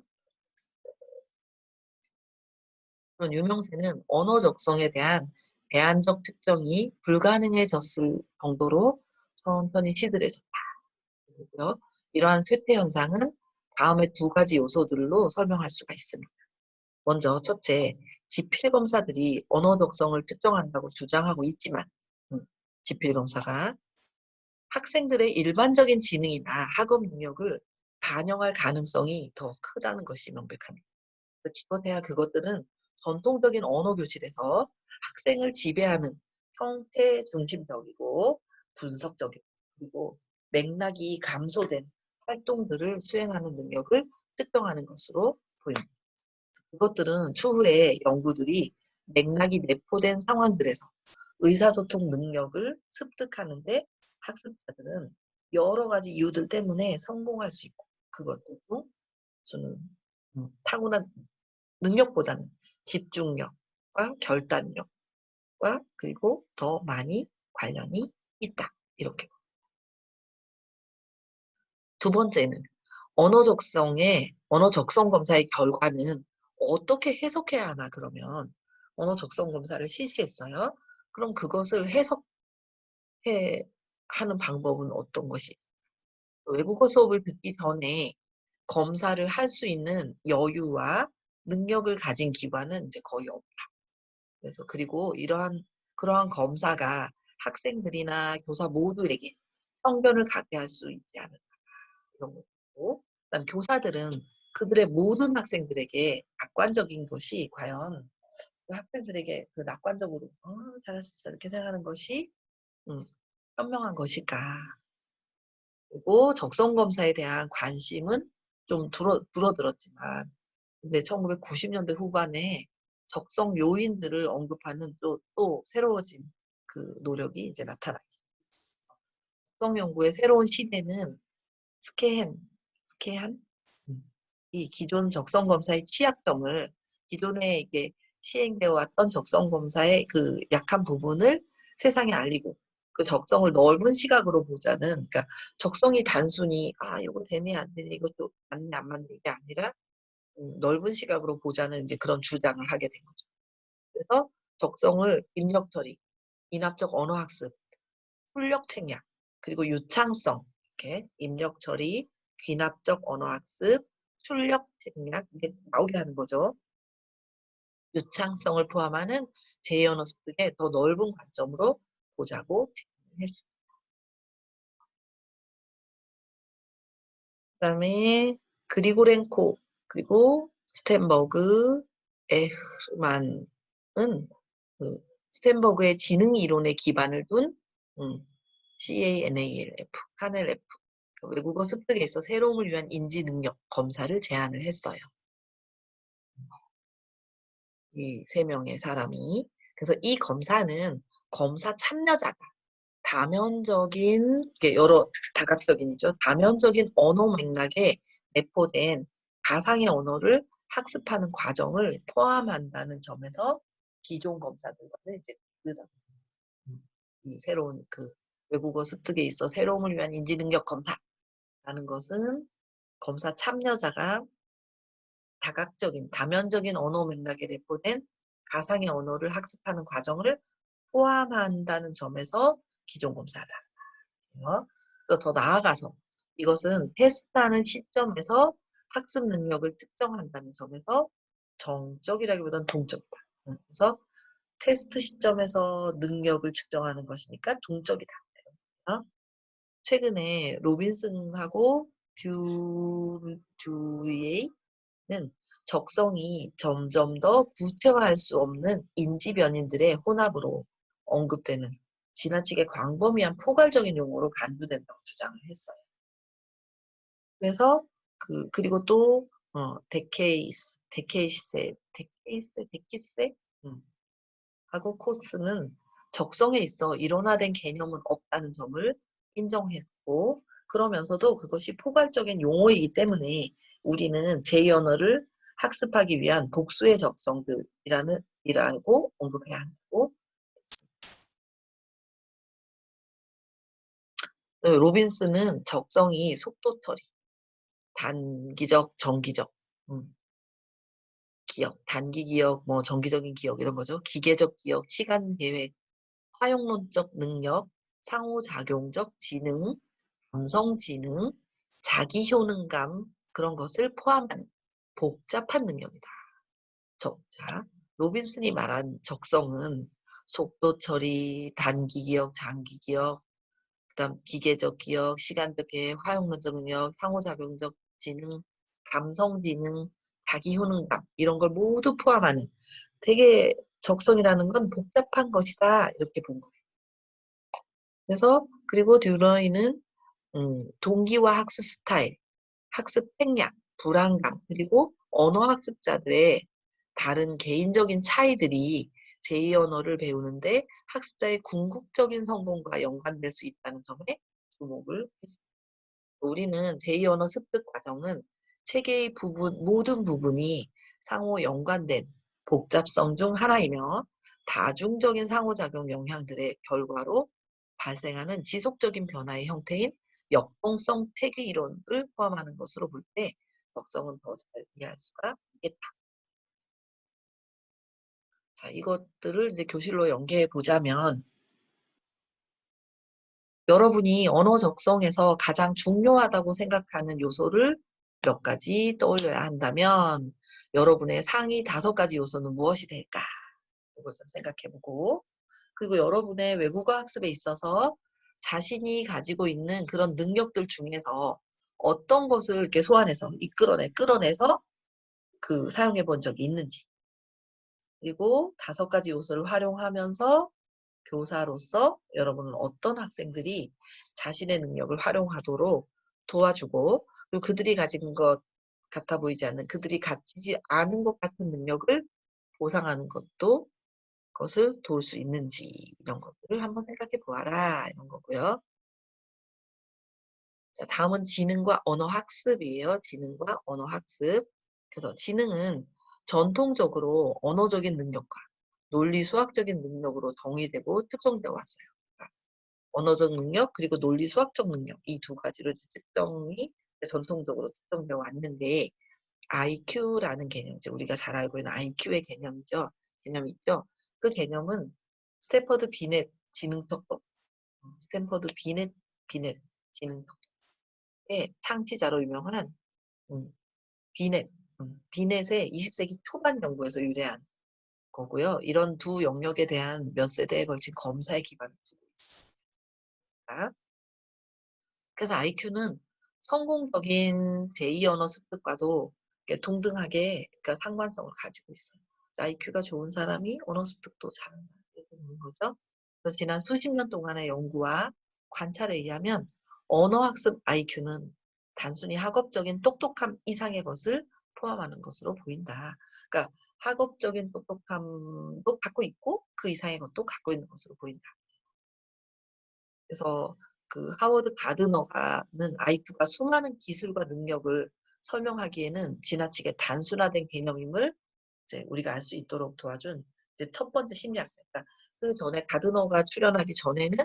그런 유명세는 언어 적성에 대한 대안적 측정이 불가능해졌을 정도로 천천히 시들해졌다. 고요 이러한 쇠퇴 현상은 다음의 두 가지 요소들로 설명할 수가 있습니다. 먼저 첫째, 지필 검사들이 언어 적성을 측정한다고 주장하고 있지만 지필 검사가 학생들의 일반적인 지능이나 학업 능력을 반영할 가능성이 더 크다는 것이 명백합니다. 기껏해야 그것들은 전통적인 언어 교실에서 학생을 지배하는 형태 중심적이고 분석적이고 그리고 맥락이 감소된 활동들을 수행하는 능력을 측정하는 것으로 보입니다. 그것들은 추후에 연구들이 맥락이 내포된 상황들에서 의사소통 능력을 습득하는데 학습자들은 여러 가지 이유들 때문에 성공할 수 있고 그것들도 주는 타고난 능력보다는 집중력과 결단력과 그리고 더 많이 관련이 있다. 이렇게. 두 번째는 언어 적성 검사의 결과는 어떻게 해석해야 하나 그러면 언어 적성 검사를 실시했어요. 그럼 그것을 해석해 하는 방법은 어떤 것이 있어요? 외국어 수업을 듣기 전에 검사를 할 수 있는 여유와 능력을 가진 기관은 이제 거의 없다. 그래서 그리고 그러한 검사가 학생들이나 교사 모두에게 편견을 갖게 할 수 있지 않을까 이런 거고 그다음 교사들은 그들의 모든 학생들에게 낙관적인 것이 과연 그 학생들에게 그 낙관적으로 잘할 수 있어 이렇게 생각하는 것이 현명한 것일까 그리고 적성 검사에 대한 관심은 좀 줄어들었지만 근데 1990년대 후반에 적성 요인들을 언급하는 또 새로워진 그 노력이 이제 나타나 있습니다. 적성 연구의 새로운 시대는 스캐한, 스캐한? 이 기존 적성 검사의 취약점을 기존에 이게 시행되어 왔던 적성 검사의 그 약한 부분을 세상에 알리고 그 적성을 넓은 시각으로 보자는 그러니까 적성이 단순히 아 이거 되네 안 되네 이것도 맞네 안 맞네 이게 아니라 넓은 시각으로 보자는 이제 그런 주장을 하게 된 거죠. 그래서 적성을 입력 처리, 인합적 언어 학습, 출력 책략, 그리고 유창성 이렇게 입력 처리, 귀납적 언어 학습, 출력 책략 이게 나오게 하는 거죠. 유창성을 포함하는 제2 언어 습득의 더 넓은 관점으로 보자고 제안을 했습니다. 그다음에 그리고렌코 그리고 스텐버그 에흐만은 그 스텐버그의 지능 이론에 기반을 둔 CANALF, 카넬F 그 외국어 습득에 있어 새로움을 위한 인지 능력 검사를 제안을 했어요. 이 세 명의 사람이. 그래서 이 검사는 검사 참여자가 다면적인 이게 여러 다각적인이죠. 다면적인 언어 맥락에 내포된 가상의 언어를 학습하는 과정을 포함한다는 점에서 기존 검사들과는 이제 다르다. 이 새로운 그 외국어 습득에 있어 새로움을 위한 인지 능력 검사라는 것은 검사 참여자가 다각적인 다면적인 언어 맥락에 내포된 가상의 언어를 학습하는 과정을 포함한다는 점에서 기존 검사다. 그래서 더 나아가서 이것은 테스트하는 시점에서 학습 능력을 특정한다는 점에서 정적이라기보다는 동적이다. 그래서 테스트 시점에서 능력을 측정하는 것이니까 동적이다. 어? 최근에 로빈슨하고 듀이에이는 적성이 점점 더 구체화할 수 없는 인지 변인들의 혼합으로 언급되는 지나치게 광범위한 포괄적인 용어로 간주된다고 주장을 했어요. 그래서 그리고 또 데키세 하고 코스는 적성에 있어 일원화된 개념은 없다는 점을 인정했고 그러면서도 그것이 포괄적인 용어이기 때문에 우리는 제2 언어를 학습하기 위한 복수의 적성들이라고 언급해야 한다고 했습니다. 로빈스는 적성이 속도 처리, 단기적, 정기적, 기억, 단기 기억, 뭐 정기적인 기억 이런 거죠. 기계적 기억, 시간 계획, 활용론적 능력, 상호작용적 지능, 감성지능, 자기효능감 그런 것을 포함하는 복잡한 능력이다. 자, 로빈슨이 말한 적성은 속도 처리, 단기 기억, 장기 기억, 그다음 기계적 기억, 시간적 계획, 활용론적 능력, 상호작용적 지능, 감성지능, 자기효능감 이런 걸 모두 포함하는 되게 적성이라는 건 복잡한 것이다 이렇게 본 거예요. 그래서 그리고 듀러이는 동기와 학습 스타일, 학습 생략, 불안감, 그리고 언어 학습자들의 다른 개인적인 차이들이 제2 언어를 배우는데 학습자의 궁극적인 성공과 연관될 수 있다는 점에 주목을 했습니다. 우리는 제2 언어 습득 과정은 체계의 모든 부분이 상호 연관된 복잡성 중 하나이며 다중적인 상호작용 영향들의 결과로 발생하는 지속적인 변화의 형태인 역동성 체계 이론을 포함하는 것으로 볼 때 적성은 더 잘 이해할 수가 있겠다. 자, 이것들을 이제 교실로 연계해 보자면 여러분이 언어 적성에서 가장 중요하다고 생각하는 요소를 몇 가지 떠올려야 한다면 여러분의 상위 5가지 요소는 무엇이 될까? 이걸 좀 생각해보고 그리고 여러분의 외국어 학습에 있어서 자신이 가지고 있는 그런 능력들 중에서 어떤 것을 이렇게 소환해서 끌어내서 사용해 본 적이 있는지 그리고 5가지 요소를 활용하면서 교사로서 여러분은 어떤 학생들이 자신의 능력을 활용하도록 도와주고 그리고 그들이 가진 것 같아 보이지 않는 그들이 가지지 않은 것 같은 능력을 보상하는 것을 도울 수 있는지 이런 것들을 한번 생각해 보아라 이런 거고요. 자, 다음은 지능과 언어 학습이에요. 지능과 언어 학습. 그래서 지능은 전통적으로 언어적인 능력과 논리 수학적인 능력으로 정의되고 특정되어 왔어요. 그러니까 언어적 능력 그리고 논리 수학적 능력 이 두 가지로 이제 특정이 전통적으로 특정되어 왔는데 IQ라는 개념, 이제 우리가 잘 알고 있는 IQ의 개념이죠. 개념이 있죠. 그 개념은 스탠퍼드 비넷 지능특법, 스탠퍼드 비넷 지능특법의 창시자로 유명한 음, 비넷, 비넷의 20세기 초반 연구에서 유래한 거고요. 이런 두 영역에 대한 몇 세대에 걸친 검사의 기반을 두고 있습니다. 그래서 IQ는 성공적인 제2 언어 습득과도 이렇게 동등하게 그러니까 상관성을 가지고 있어요. IQ가 좋은 사람이 언어 습득도 잘한다. 이렇게 보는 거죠. 그래서 지난 수십 년 동안의 연구와 관찰에 의하면 언어학습 IQ는 단순히 학업적인 똑똑함 이상의 것을 포함하는 것으로 보인다. 그러니까 학업적인 똑똑함도 갖고 있고 그 이상의 것도 갖고 있는 것으로 보인다. 그래서 그 하워드 가드너가는 IQ가 수많은 기술과 능력을 설명하기에는 지나치게 단순화된 개념임을 이제 우리가 알 수 있도록 도와준 이제 첫 번째 심리학자. 그러니까 그 전에 가드너가 출연하기 전에는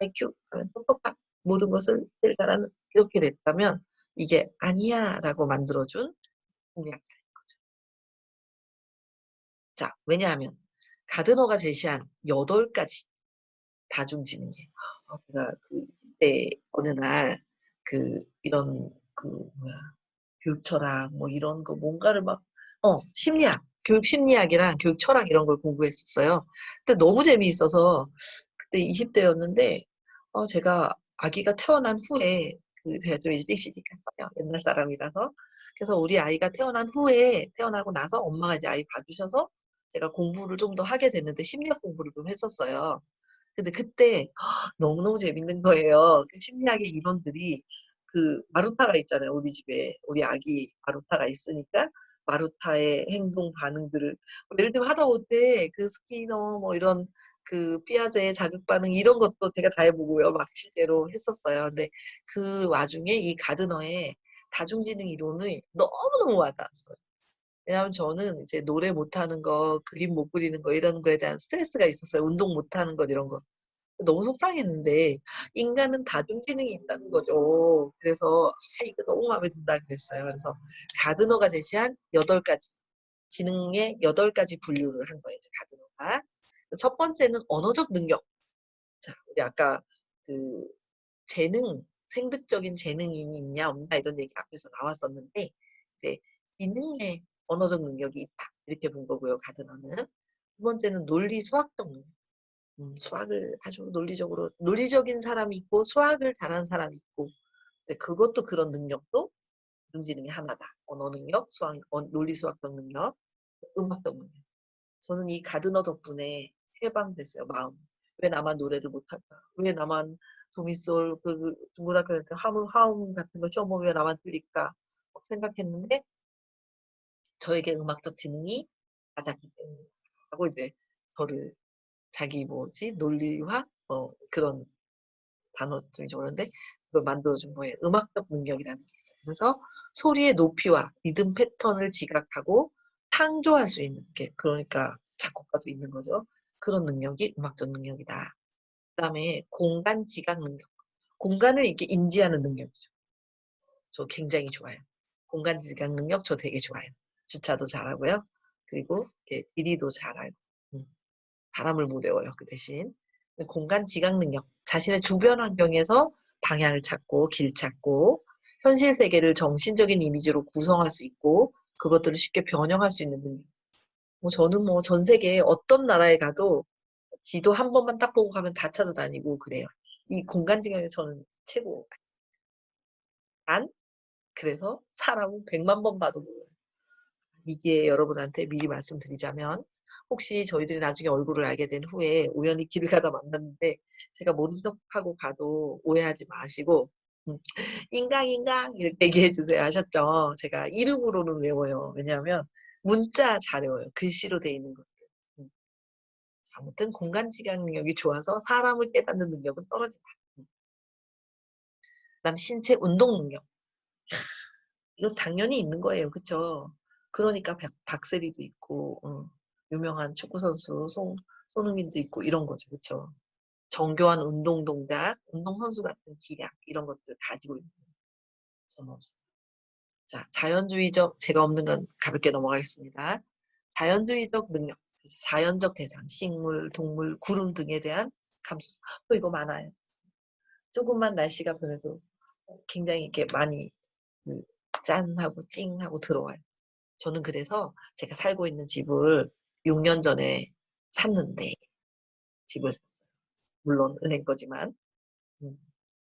IQ 하면 똑똑한 모든 것을 제일 잘하는 이렇게 됐다면 이게 아니야라고 만들어준 심리학자인 거죠. 자, 왜냐하면 가드너가 제시한 8가지 다중지능이에요. 제가 그때 어느 날 이런 뭐야 교육 철학 뭐 이런 거 뭔가를 막 심리학 교육 심리학이랑 교육 철학 이런 걸 공부했었어요. 근데 너무 재미있어서 그때 20대였는데 제가 아기가 태어난 후에 제가 좀 일찍 시집갔어요. 옛날 사람이라서. 그래서 우리 아이가 태어난 후에 태어나고 나서 엄마가 이제 아이 봐주셔서 제가 공부를 좀 더 하게 됐는데 심리학 공부를 좀 했었어요. 근데 그때 너무너무 재밌는 거예요. 그 심리학의 이론들이 마루타가 있잖아요. 우리 집에 우리 아기 마루타가 있으니까 마루타의 행동 반응들을 예를 들면 하다 못해 스키너 뭐 이런 피아제의 자극 반응 이런 것도 제가 다 해보고요. 막 실제로 했었어요. 근데 그 와중에 이 가드너의 다중지능 이론이 너무너무 와닿았어요. 왜냐하면 저는 이제 노래 못하는 거, 그림 못 그리는 거 이런 거에 대한 스트레스가 있었어요. 운동 못하는 것 이런 거. 너무 속상했는데 인간은 다중지능이 있다는 거죠. 그래서 이거 너무 마음에 든다 그랬어요. 그래서 가드너가 제시한 8가지 지능의 8가지 분류를 한 거예요. 가드너가. 첫 번째는 언어적 능력. 자, 우리 아까 그 재능, 생득적인 재능이 있냐 없냐 이런 얘기 앞에서 나왔었는데 이제 지능의 언어적 능력이 있다. 이렇게 본 거고요. 가드너는. 두 번째는 논리 수학적 능력. 수학을 아주 논리적인 사람이 있고 수학을 잘하는 사람이 있고 이제 그것도 그런 능력도 능지능의 하나다. 언어 능력, 수학, 논리 수학적 능력, 음악적 능력. 저는 이 가드너 덕분에 해방됐어요. 마음. 왜 나만 노래를 못할까? 왜 나만 도미솔 중고등학교 때 화음 같은 거 시험 보면 나만 틀릴까? 생각했는데 저에게 음악적 지능이 낮았기 때문에 하고 이제 저를 자기 논리화 그런 단어 좀 잊어버렸는데 그걸 만들어준 거예요. 음악적 능력이라는 게 있어요. 그래서 소리의 높이와 리듬 패턴을 지각하고 창조할 수 있는 게 그러니까 작곡가도 있는 거죠. 그런 능력이 음악적 능력이다. 그다음에 공간 지각 능력. 공간을 이렇게 인지하는 능력이죠. 저 굉장히 좋아요. 공간 지각 능력 저 되게 좋아요. 주차도 잘하고요. 그리고 지리도 잘 알고. 사람을 못 외워요. 그 대신. 공간 지각 능력. 자신의 주변 환경에서 방향을 찾고 길 찾고 현실 세계를 정신적인 이미지로 구성할 수 있고 그것들을 쉽게 변형할 수 있는 능력. 저는 전 세계 어떤 나라에 가도 지도 한 번만 딱 보고 가면 다 찾아다니고 그래요. 이 공간 지각이 저는 최고. 단 그래서 사람은 100만 번 봐도 몰라요. 이게 여러분한테 미리 말씀드리자면 혹시 저희들이 나중에 얼굴을 알게 된 후에 우연히 길을 가다 만났는데 제가 모른 척하고 가도 오해하지 마시고 인강 이렇게 얘기해 주세요. 아셨죠? 제가 이름으로는 외워요. 왜냐하면 문자 잘 외워요. 글씨로 돼 있는 것들. 음. 아무튼 공간 지각 능력이 좋아서 사람을 깨닫는 능력은 떨어진다. 그다음 신체 운동 능력. 이거 당연히 있는 거예요. 그쵸? 그러니까 박세리도 있고 유명한 축구 선수 손흥민도 있고 이런 거죠. 그쵸? 정교한 운동 동작, 운동 선수 같은 기량 이런 것들 가지고 있는 저는 없어요. 자, 자연주의적 제가 없는 건 가볍게 넘어가겠습니다. 자연주의적 능력, 자연적 대상, 식물, 동물, 구름 등에 대한 감수성. 또 이거 많아요. 조금만 날씨가 변해도 굉장히 이렇게 많이 그 짠하고 찡하고 들어와요. 저는 그래서 제가 살고 있는 집을 6년 전에 샀는데 집을 샀어요. 물론 은행 거지만. 음.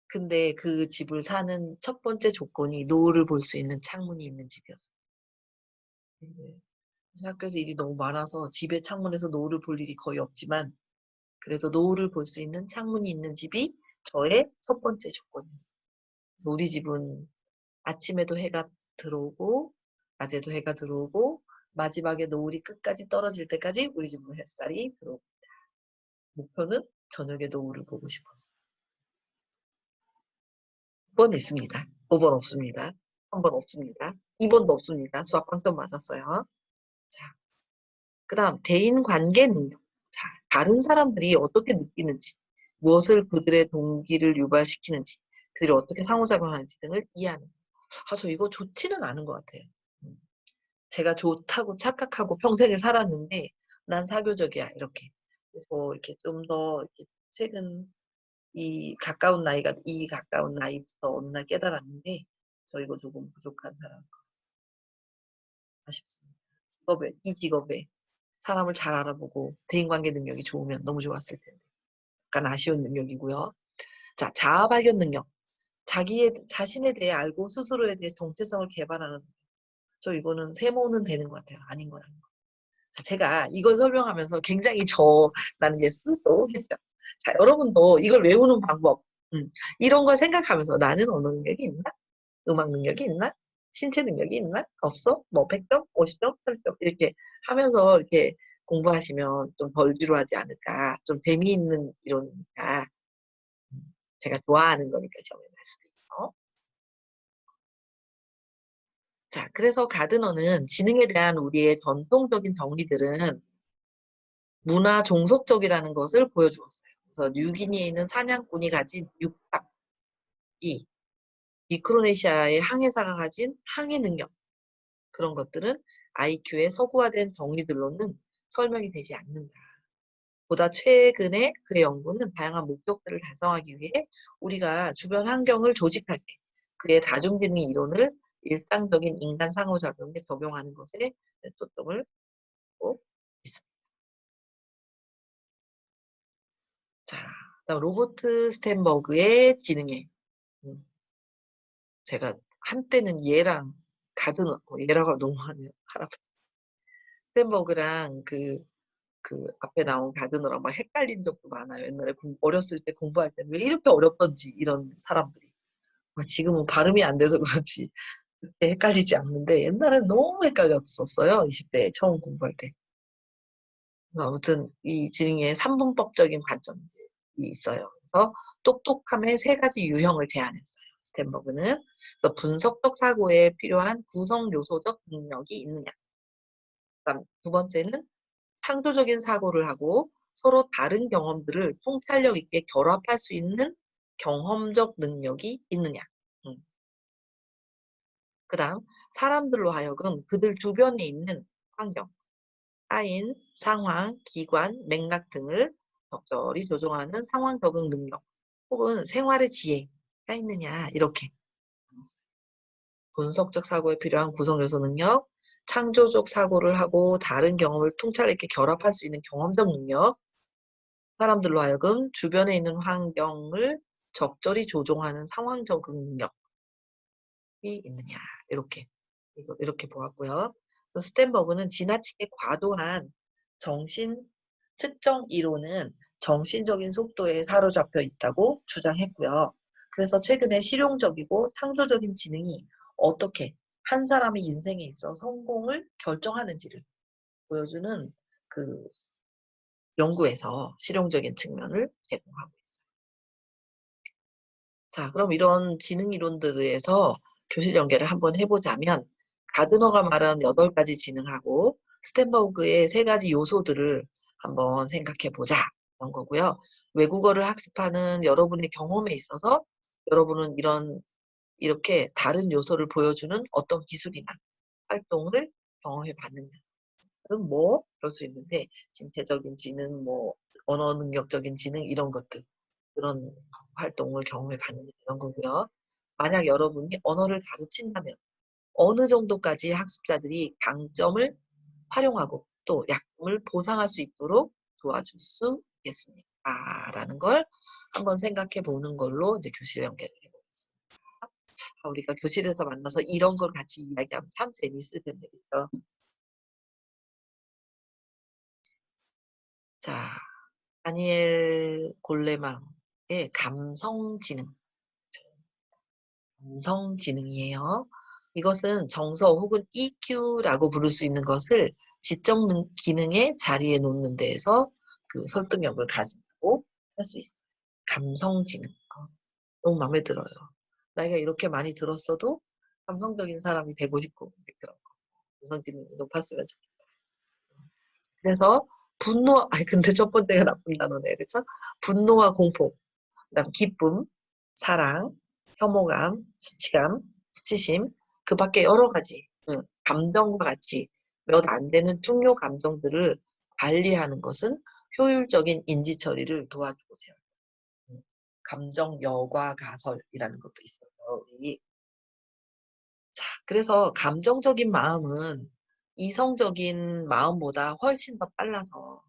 근데 그 집을 사는 첫 번째 조건이 노을을 볼 수 있는 창문이 있는 집이었어요. 네. 그래서 학교에서 일이 너무 많아서 집의 창문에서 노을을 볼 일이 거의 없지만 그래서 노을을 볼 수 있는 창문이 있는 집이 저의 첫 번째 조건이었어요. 그래서 우리 집은 아침에도 해가 들어오고 낮에도 해가 들어오고 마지막에 노을이 끝까지 떨어질 때까지 우리 집은 햇살이 들어오고 목표는 저녁에 노을을 보고 싶었어요. 6번 있습니다. 5번 없습니다. 3번 없습니다. 2번도 없습니다. 수학 빵점 맞았어요. 자, 그다음 대인관계 능력. 자, 다른 사람들이 어떻게 느끼는지, 무엇을 그들의 동기를 유발시키는지, 그들이 어떻게 상호작용하는지 등을 이해하는. 저 이거 좋지는 않은 것 같아요. 제가 좋다고 착각하고 평생을 살았는데 난 사교적이야 이렇게. 그래서 이렇게 좀 더 이렇게 최근 이 가까운 나이부터 어느 날 깨달았는데 저 이거 조금 부족한 사람 아쉽습니다. 이 직업에 사람을 잘 알아보고 대인관계 능력이 좋으면 너무 좋았을 텐데 약간 아쉬운 능력이고요. 자, 자아 발견 능력. 자신에 대해 알고 스스로에 대해 정체성을 개발하는. 저 이거는 세모는 되는 것 같아요. 아닌 거라는 거. 자, 제가 이걸 설명하면서 굉장히 나는 예스 떠오겠죠. 자, 여러분도 이걸 외우는 방법, 이런 걸 생각하면서 나는 언어 능력이 있나? 음악 능력이 있나? 신체 능력이 있나? 없어? 뭐 100점, 50점, 30점 이렇게 하면서 이렇게 공부하시면 좀 덜 지루하지 않을까. 좀 재미있는 이론이니까 제가 좋아하는 거니까 정해할 수도 있고. 자, 그래서 가드너는 지능에 대한 우리의 전통적인 정리들은 문화 종속적이라는 것을 보여주었어요. 그래서 뉴기니에 있는 사냥꾼이 가진 육박이 미크로네시아의 항해사가 가진 항해 능력 그런 것들은 IQ의 서구화된 정의들로는 설명이 되지 않는다. 보다 최근에 그의 연구는 다양한 목적들을 달성하기 위해 우리가 주변 환경을 조직할 때 그의 다중지능 이론을 일상적인 인간 상호작용에 적용하는 것에 초점을 두고 있습니다. 자, 그다음 로버트 스탠버그의 지능에 제가 한때는 얘랑 가드너 얘라고 너무 하네요. 할아버지. 스탠버그랑 그 앞에 나온 가드너랑 막 헷갈린 적도 많아요. 옛날에 어렸을 때 공부할 때 왜 이렇게 어렵던지 이런 사람들이. 지금은 발음이 안 돼서 그렇지 그때 헷갈리지 않는데 옛날엔 너무 헷갈렸었어요. 20대에 처음 공부할 때. 아무튼 이 지능의 삼분법적인 관점이 있어요. 그래서 똑똑함의 세 가지 유형을 제안했어요. 스탠버그는. 그래서 분석적 사고에 필요한 구성 요소적 능력이 있느냐. 그다음 두 번째는 창조적인 사고를 하고 서로 다른 경험들을 통찰력 있게 결합할 수 있는 경험적 능력이 있느냐. 그다음 사람들로 하여금 그들 주변에 있는 환경, 쌓인 상황, 기관, 맥락 등을 적절히 조정하는 상황 적응 능력 혹은 생활의 지혜가 있느냐 이렇게 분석적 사고에 필요한 구성 요소 능력, 창조적 사고를 하고 다른 경험을 통찰 있게 결합할 수 있는 경험적 능력, 사람들로 하여금 주변에 있는 환경을 적절히 조종하는 상황 적응 능력이 있느냐 이렇게 보았고요. 그래서 스탠버그는 지나치게 과도한 정신 측정 이론은 정신적인 속도에 사로잡혀 있다고 주장했고요. 그래서 최근에 실용적이고 창조적인 지능이 어떻게 한 사람의 인생에 있어 성공을 결정하는지를 보여주는 그 연구에서 실용적인 측면을 제공하고 있어요. 자, 그럼 이런 지능 이론들에서 교실 연계를 한번 해보자면 가드너가 말한 8가지 지능하고 스탠버그의 3가지 요소들을 한번 생각해 보자 이런 거고요. 외국어를 학습하는 여러분의 경험에 있어서 여러분은 이렇게 다른 요소를 보여주는 어떤 기술이나 활동을 경험해 봤느냐. 그럼 뭐 그럴 수 있는데 신체적인 지능, 뭐 언어 능력적인 지능 이런 것들 그런 활동을 경험해 봤느냐 이런 거고요. 만약 여러분이 언어를 가르친다면 어느 정도까지 학습자들이 강점을 활용하고 또 약점을 보상할 수 있도록 도와줄 수 있겠습니까? 라는 걸 한번 생각해 보는 걸로 이제 교실 연계를 해보겠습니다. 우리가 교실에서 만나서 이런 걸 같이 이야기하면 참 재밌을 텐데, 그죠? 자, 다니엘 골레망의 감성지능. 감성지능이에요. 이것은 정서 혹은 EQ라고 부를 수 있는 것을 지적 기능의 자리에 놓는 데에서 그 설득력을 가진다고 할 수 있어요. 감성지능. 너무 마음에 들어요. 나이가 이렇게 많이 들었어도 감성적인 사람이 되고 싶고 그런 거. 감성지능이 높았으면 좋겠다. 그래서 아니 근데 첫 번째가 나쁜 단어네, 그렇죠? 분노와 공포, 그다음 기쁨, 사랑, 혐오감, 수치감, 수치심, 그 밖에 여러 가지 감정과 같이 몇 안 되는 중요 감정들을 관리하는 것은 효율적인 인지 처리를 도와주고 있어요. 감정 여과 가설이라는 것도 있어요. 우리. 자, 그래서 감정적인 마음은 이성적인 마음보다 훨씬 더 빨라서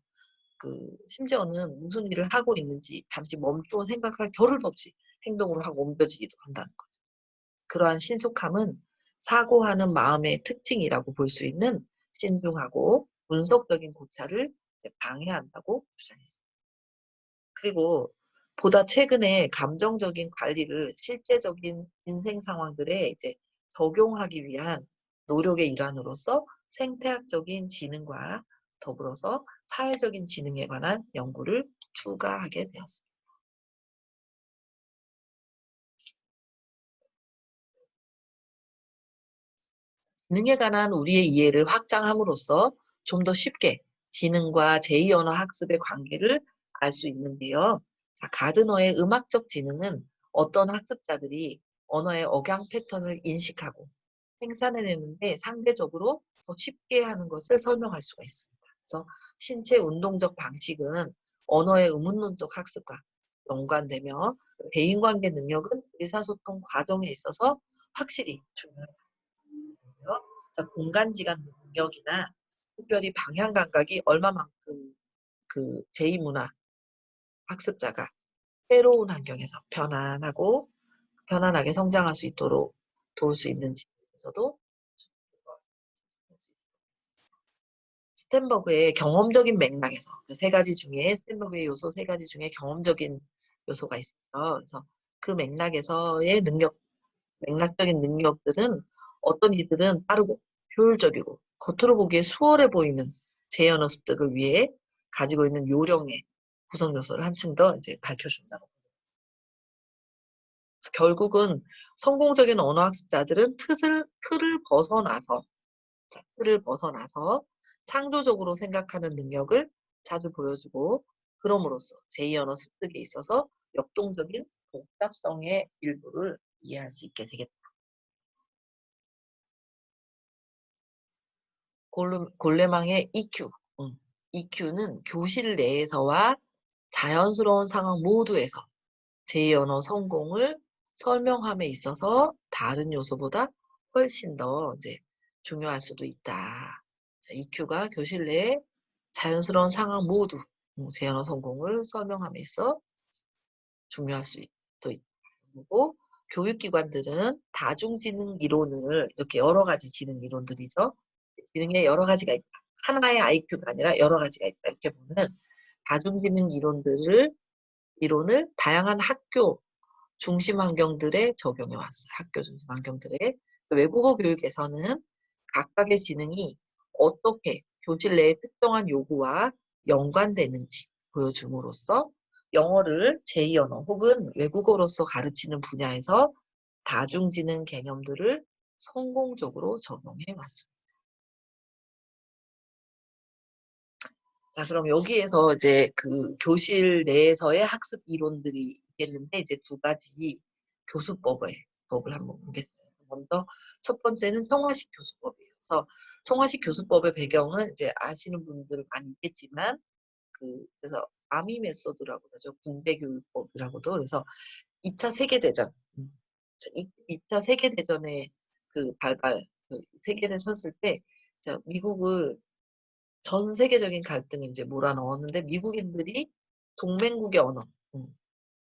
심지어는 무슨 일을 하고 있는지 잠시 멈추어 생각할 겨를도 없이 행동으로 하고 옮겨지기도 한다는 거죠. 그러한 신속함은 사고하는 마음의 특징이라고 볼 수 있는 신중하고 분석적인 고찰을 이제 방해한다고 주장했습니다. 그리고 보다 최근에 감정적인 관리를 실제적인 인생 상황들에 이제 적용하기 위한 노력의 일환으로서 생태학적인 지능과 더불어서 사회적인 지능에 관한 연구를 추가하게 되었습니다. 지능에 관한 우리의 이해를 확장함으로써 좀 더 쉽게 지능과 제2언어 학습의 관계를 알 수 있는데요. 자, 가드너의 음악적 지능은 어떤 학습자들이 언어의 억양 패턴을 인식하고 생산해내는데 상대적으로 더 쉽게 하는 것을 설명할 수가 있습니다. 그래서 신체 운동적 방식은 언어의 의문론적 학습과 연관되며 대인관계 능력은 의사소통 과정에 있어서 확실히 중요하다. 자, 공간지각 능력이나 특별히 방향 감각이 얼마만큼 제2문화 학습자가 새로운 환경에서 편안하게 성장할 수 있도록 도울 수 있는지에서도 스탠버그의 경험적인 맥락에서 세 가지 중에 스탠버그의 요소 3가지 중에 경험적인 요소가 있어요. 그래서 그 맥락에서의 맥락적인 능력들은 어떤 이들은 빠르고 효율적이고 겉으로 보기에 수월해 보이는 제 언어 습득을 위해 가지고 있는 요령의 구성 요소를 한층 더 이제 밝혀준다고. 결국은 성공적인 언어 학습자들은 틀을 벗어나서 창조적으로 생각하는 능력을 자주 보여주고 그럼으로써 제2언어 습득에 있어서 역동적인 복잡성의 일부를 이해할 수 있게 되겠다. 골레망의 EQ. EQ는 교실 내에서와 자연스러운 상황 모두에서 제2언어 성공을 설명함에 있어서 다른 요소보다 훨씬 더 이제 중요할 수도 있다. 자, EQ가 교실 내에 자연스러운 상황 모두 제2언어 성공을 설명함에 있어 중요할 수도 있다. 그리고 교육기관들은 다중지능 이론을 이렇게 여러 가지 지능 이론들이죠. 지능에 여러 가지가 있다. 하나의 IQ가 아니라 여러 가지가 있다. 이렇게 보면 다중지능 이론을 다양한 학교 중심 환경들에 적용해 왔어요. 학교 중심 환경들에. 외국어 교육에서는 각각의 지능이 어떻게 교실 내의 특정한 요구와 연관되는지 보여줌으로써 영어를 제2 언어 혹은 외국어로서 가르치는 분야에서 다중지능 개념들을 성공적으로 적용해 왔습니다. 자, 그럼 여기에서 이제 그 교실 내에서의 학습 이론들이 있겠는데 이제 두 가지 법을 한번 보겠어요. 먼저 첫 번째는 청화식 교수법이에요. 그래서 청화식 교수법의 배경은 이제 아시는 분들 많이 있겠지만 그래서 아미 메소드라고 하죠. 군대 교육법이라고도. 그래서 2차 세계대전, 2차 세계대전에 세계대전 섰을 때 자, 미국을 전 세계적인 갈등을 이제 몰아넣었는데 미국인들이 동맹국의 언어,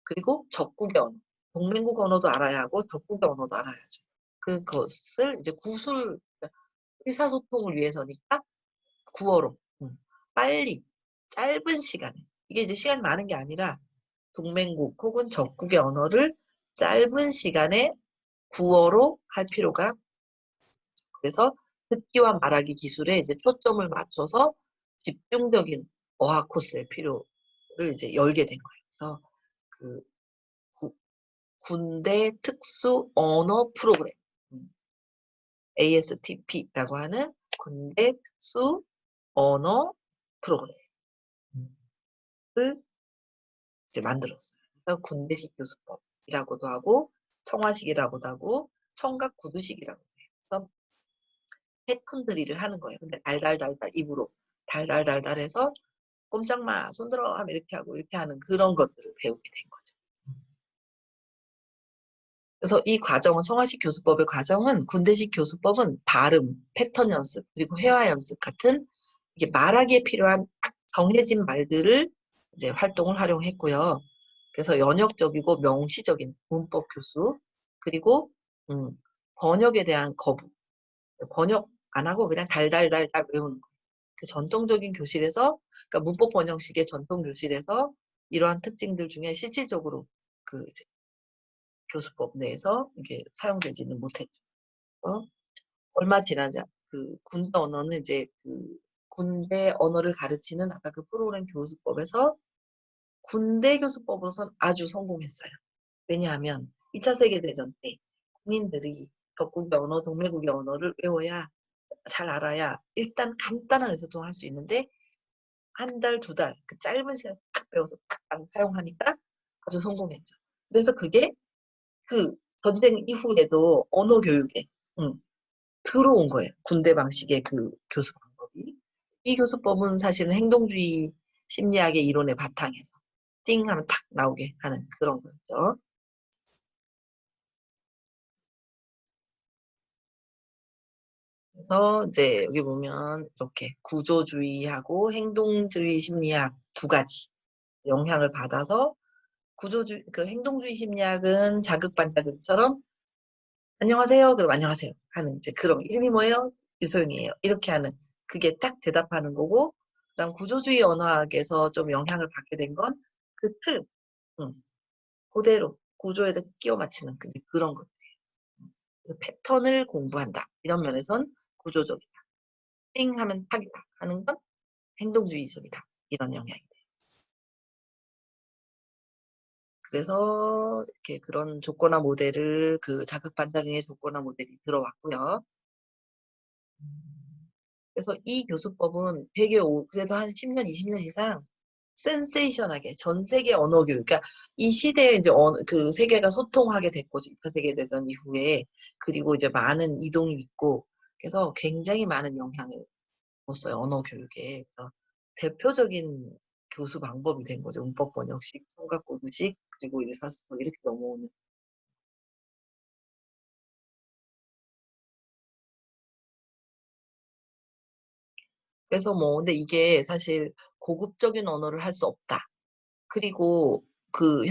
그리고 적국의 언어, 동맹국 언어도 알아야 하고 적국의 언어도 알아야죠. 그것을 이제 의사소통을 위해서니까 구어로 빨리 짧은 시간에 이게 이제 시간이 많은 게 아니라 동맹국 혹은 적국의 언어를 짧은 시간에 구어로 할 필요가 그래서 듣기와 말하기 기술에 이제 초점을 맞춰서 집중적인 어학 코스의 필요를 이제 열게 된 거예요. 그래서 그 군대 특수 언어 프로그램 ASTP라고 하는 군대 특수 언어 프로그램을 이제 만들었어요. 그래서 군대식 교수법이라고도 하고 청화식이라고도 하고 청각 구두식이라고 해요. 그래서 패턴들이를 하는 거예요. 근데 달달달달 입으로 달달달달 해서 꼼짝마 손들어 하면 이렇게 하고 이렇게 하는 그런 것들을 배우게 된 거죠. 그래서 이 과정은 청화식 교수법의 과정은 군대식 교수법은 발음, 패턴 연습, 그리고 회화 연습 같은 이게 말하기에 필요한 딱 정해진 말들을 이제 활동을 활용했고요. 그래서 연역적이고 명시적인 문법 교수, 그리고 번역에 대한 거부, 번역 안 하고 그냥 달달달달 외우는 거. 그 전통적인 교실에서, 그러니까 문법 번역식의 전통 교실에서 이러한 특징들 중에 실질적으로 그 이제 교수법 내에서 이게 사용되지는 못했죠. 얼마 지나지 그 군대 언어는 이제 그 군대 언어를 가르치는 아까 그 프로그램 교수법에서 군대 교수법으로선 아주 성공했어요. 왜냐하면 2차 세계대전 때 군인들이 적국의 언어, 동맹국의 언어를 외워야 잘 알아야 일단 간단하게 소통할 수 있는데 한 달, 두 달, 그 짧은 시간에 딱 배워서 딱 사용하니까 아주 성공했죠. 그래서 그게 그 전쟁 이후에도 언어 교육에 들어온 거예요. 군대 방식의 그 교수 방법이. 이 교수법은 사실은 행동주의 심리학의 이론의 바탕에서 띵 하면 탁 나오게 하는 그런 거였죠. 그래서 이제 여기 보면 이렇게 구조주의하고 행동주의 심리학 두 가지 영향을 받아서 그 행동주의 심리학은 자극반자극처럼 안녕하세요. 그럼 안녕하세요. 하는 이제 그런 이름이 뭐예요? 유소영이에요. 이렇게 하는 그게 딱 대답하는 거고 그다음 구조주의 언어학에서 좀 영향을 받게 된 건 그 틀, 응, 그대로 구조에다 끼워 맞추는 그런 것. 그 패턴을 공부한다. 이런 면에선 구조적이다. 띵 하면 탁이다 하는 건 행동주의적이다. 이런 영향이 돼요. 그래서 이렇게 그런 조건화 모델을 그 자극 반작용의 조건화 모델이 들어왔고요. 그래서 이 교수법은 되게 그래도 한 10년, 20년 이상 센세이션하게 전 세계 언어 교육, 그러니까 이 시대에 이제 그 세계가 소통하게 됐고 2차 세계대전 이후에 그리고 이제 많은 이동이 있고 그래서 굉장히 많은 영향을 줬어요 언어 교육에. 그래서 대표적인 교수 방법이 된 거죠. 문법 번역식, 청각 고두식, 그리고 의사소통 이렇게 넘어오는. 그래서 뭐 근데 이게 사실 고급적인 언어를 할 수 없다. 그리고 그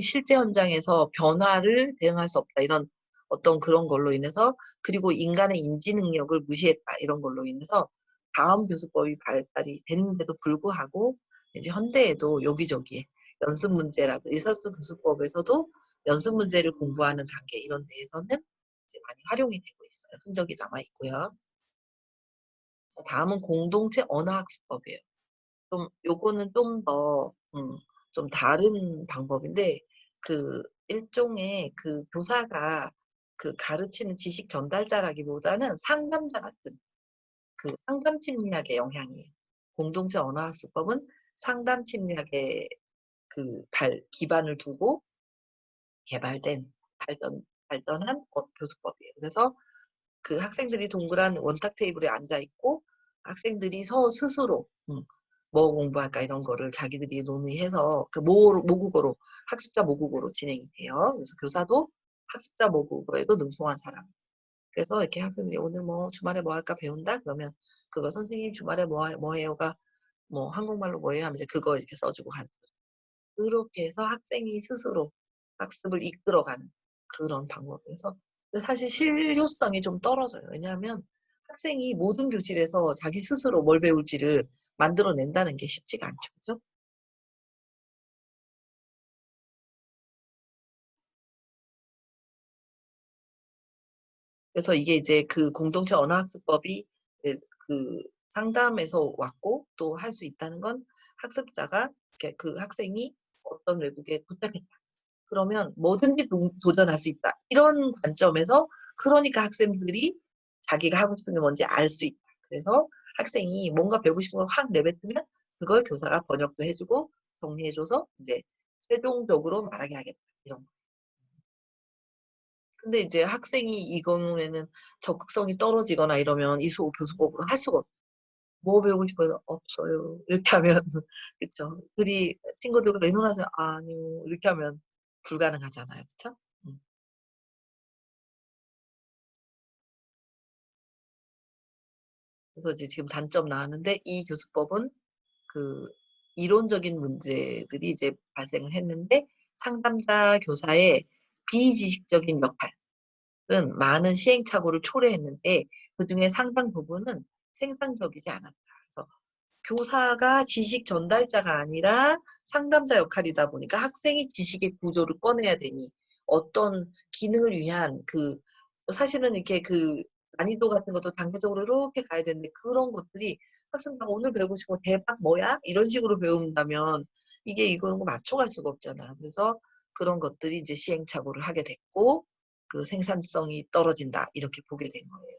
실제 현장에서 변화를 대응할 수 없다. 이런 어떤 그런 걸로 인해서 그리고 인간의 인지 능력을 무시했다. 이런 걸로 인해서 다음 교수법이 발달이 됐는데도 불구하고 이제 현대에도 여기저기에 연습 문제라든 의사소통 교수법에서도 연습 문제를 공부하는 단계 이런 데에서는 이제 많이 활용이 되고 있어요. 흔적이 남아 있고요. 자, 다음은 공동체 언어학습법이에요. 좀 요거는 좀 더 좀 다른 방법인데 그 일종의 그 교사가 그 가르치는 지식 전달자라기보다는 상담자 같은 그 상담 심리학의 영향이에요. 공동체 언어학습법은 상담 심리학의 그 기반을 두고 개발된 발전한 교수법이에요. 그래서 그 학생들이 동그란 원탁 테이블에 앉아 있고 학생들이 스스로 뭐 공부할까 이런 거를 자기들이 논의해서 그 모국어로 학습자 모국어로 진행이 돼요. 그래서 교사도 학습자 모국어에도 능통한 사람. 그래서 이렇게 학생들이 오늘 뭐 주말에 뭐 할까 배운다 그러면 그거 선생님 주말에 뭐 해요가 뭐 한국말로 뭐예요 하면 이제 그거 이렇게 써주고 가르쳐. 그렇게 해서 학생이 스스로 학습을 이끌어가는 그런 방법이어서 사실 실효성이 좀 떨어져요. 왜냐하면 학생이 모든 교실에서 자기 스스로 뭘 배울지를 만들어낸다는 게 쉽지가 않죠. 그죠? 그래서 이게 이제 그 공동체 언어학습법이 이제 그 상담에서 왔고 또 할 수 있다는 건 학습자가 이렇게 그 학생이 어떤 외국에 도착했다. 그러면 뭐든지 도전할 수 있다. 이런 관점에서 그러니까 학생들이 자기가 하고 싶은 게 뭔지 알 수 있다. 그래서 학생이 뭔가 배우고 싶은 걸 확 내뱉으면 그걸 교사가 번역도 해 주고 정리해 줘서 이제 최종적으로 말하게 하겠다. 이런 거. 근데 이제 학생이 이 경우에는 적극성이 떨어지거나 이러면 이 교수법으로 할 수가 없어요. "뭐 배우고 싶어요?" "없어요." 이렇게 하면 그쵸. 친구들과 의논하세요. "아니요." 이렇게 하면 불가능하잖아요. 그쵸? 음. 그래서 이제 지금 단점 나왔는데 이 교수법은 그 이론적인 문제들이 이제 발생을 했는데 상담자 교사의 비지식적인 역할은 많은 시행착오를 초래했는데 그중에 상당 부분은 생산적이지 않았다. 그래서 교사가 지식 전달자가 아니라 상담자 역할이다 보니까 학생이 지식의 구조를 꺼내야 되니 어떤 기능을 위한 사실은 이렇게 그 난이도 같은 것도 단계적으로 이렇게 가야 되는데 그런 것들이 학생들 "오늘 배우고 싶은 거 대박 뭐야?" 이런 식으로 배운다면 이게 이런 거 맞춰갈 수가 없잖아. 그래서 그런 것들이 이제 시행착오를 하게 됐고 그 '생산성이 떨어진다.' 이렇게 보게 된 거예요.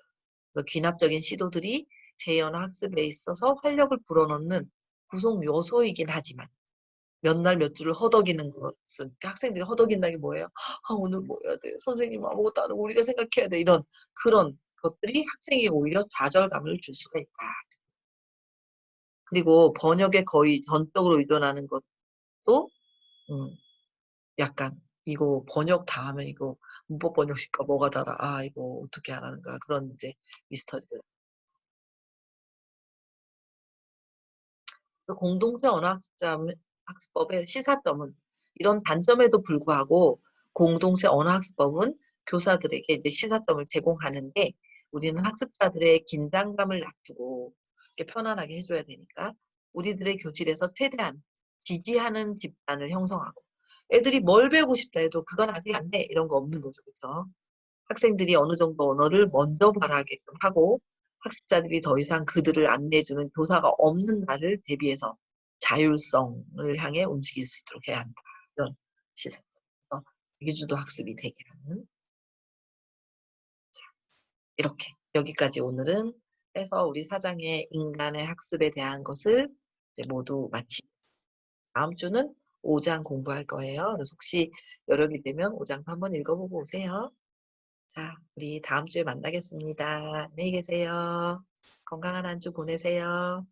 그래서 귀납적인 시도들이 재현어 학습에 있어서 활력을 불어넣는 구성 요소이긴 하지만 몇 날 몇 주를 허덕이는 것은 그러니까 학생들이 허덕인다는 게 뭐예요? '아 오늘 뭐 해야 돼. 선생님 아무것도 안 하고 우리가 생각해야 돼.' 이런 그런 것들이 학생에게 오히려 좌절감을 줄 수가 있다. 그리고 번역에 거의 전적으로 의존하는 것도 음 약간 '이거 번역 다 하면 이거 문법 번역실과 뭐가 달라. 아 이거 어떻게 하라는 거야.' 그런 이제 미스터리들. 그래서 공동체 학습법의 시사점은 이런 단점에도 불구하고 공동체 언어학습법은 교사들에게 이제 시사점을 제공하는데 우리는 학습자들의 긴장감을 낮추고 이렇게 편안하게 해 줘야 되니까 우리들의 교실에서 최대한 지지하는 집단을 형성하고 애들이 뭘 배우고 싶다 해도 "그건 아직 안 돼." 이런 거 없는 거죠. 그죠? 학생들이 어느 정도 언어를 먼저 말하게끔 하고 학습자들이 더 이상 그들을 안내해 주는 교사가 없는 날을 대비해서 자율성을 향해 움직일 수 있도록 해야 한다. 이런 시사점. 그래서 자기주도 학습이 되게 하는 이렇게 여기까지 오늘은 해서 우리 사장의 인간의 학습에 대한 것을 이제 모두 마치 다음 주는 5장 공부할 거예요. 그래서 혹시 여력이 되면 5 장도 한번 읽어보고 오세요. 자, 우리 다음 주에 만나겠습니다. 안녕히 계세요. 건강한 한 주 보내세요.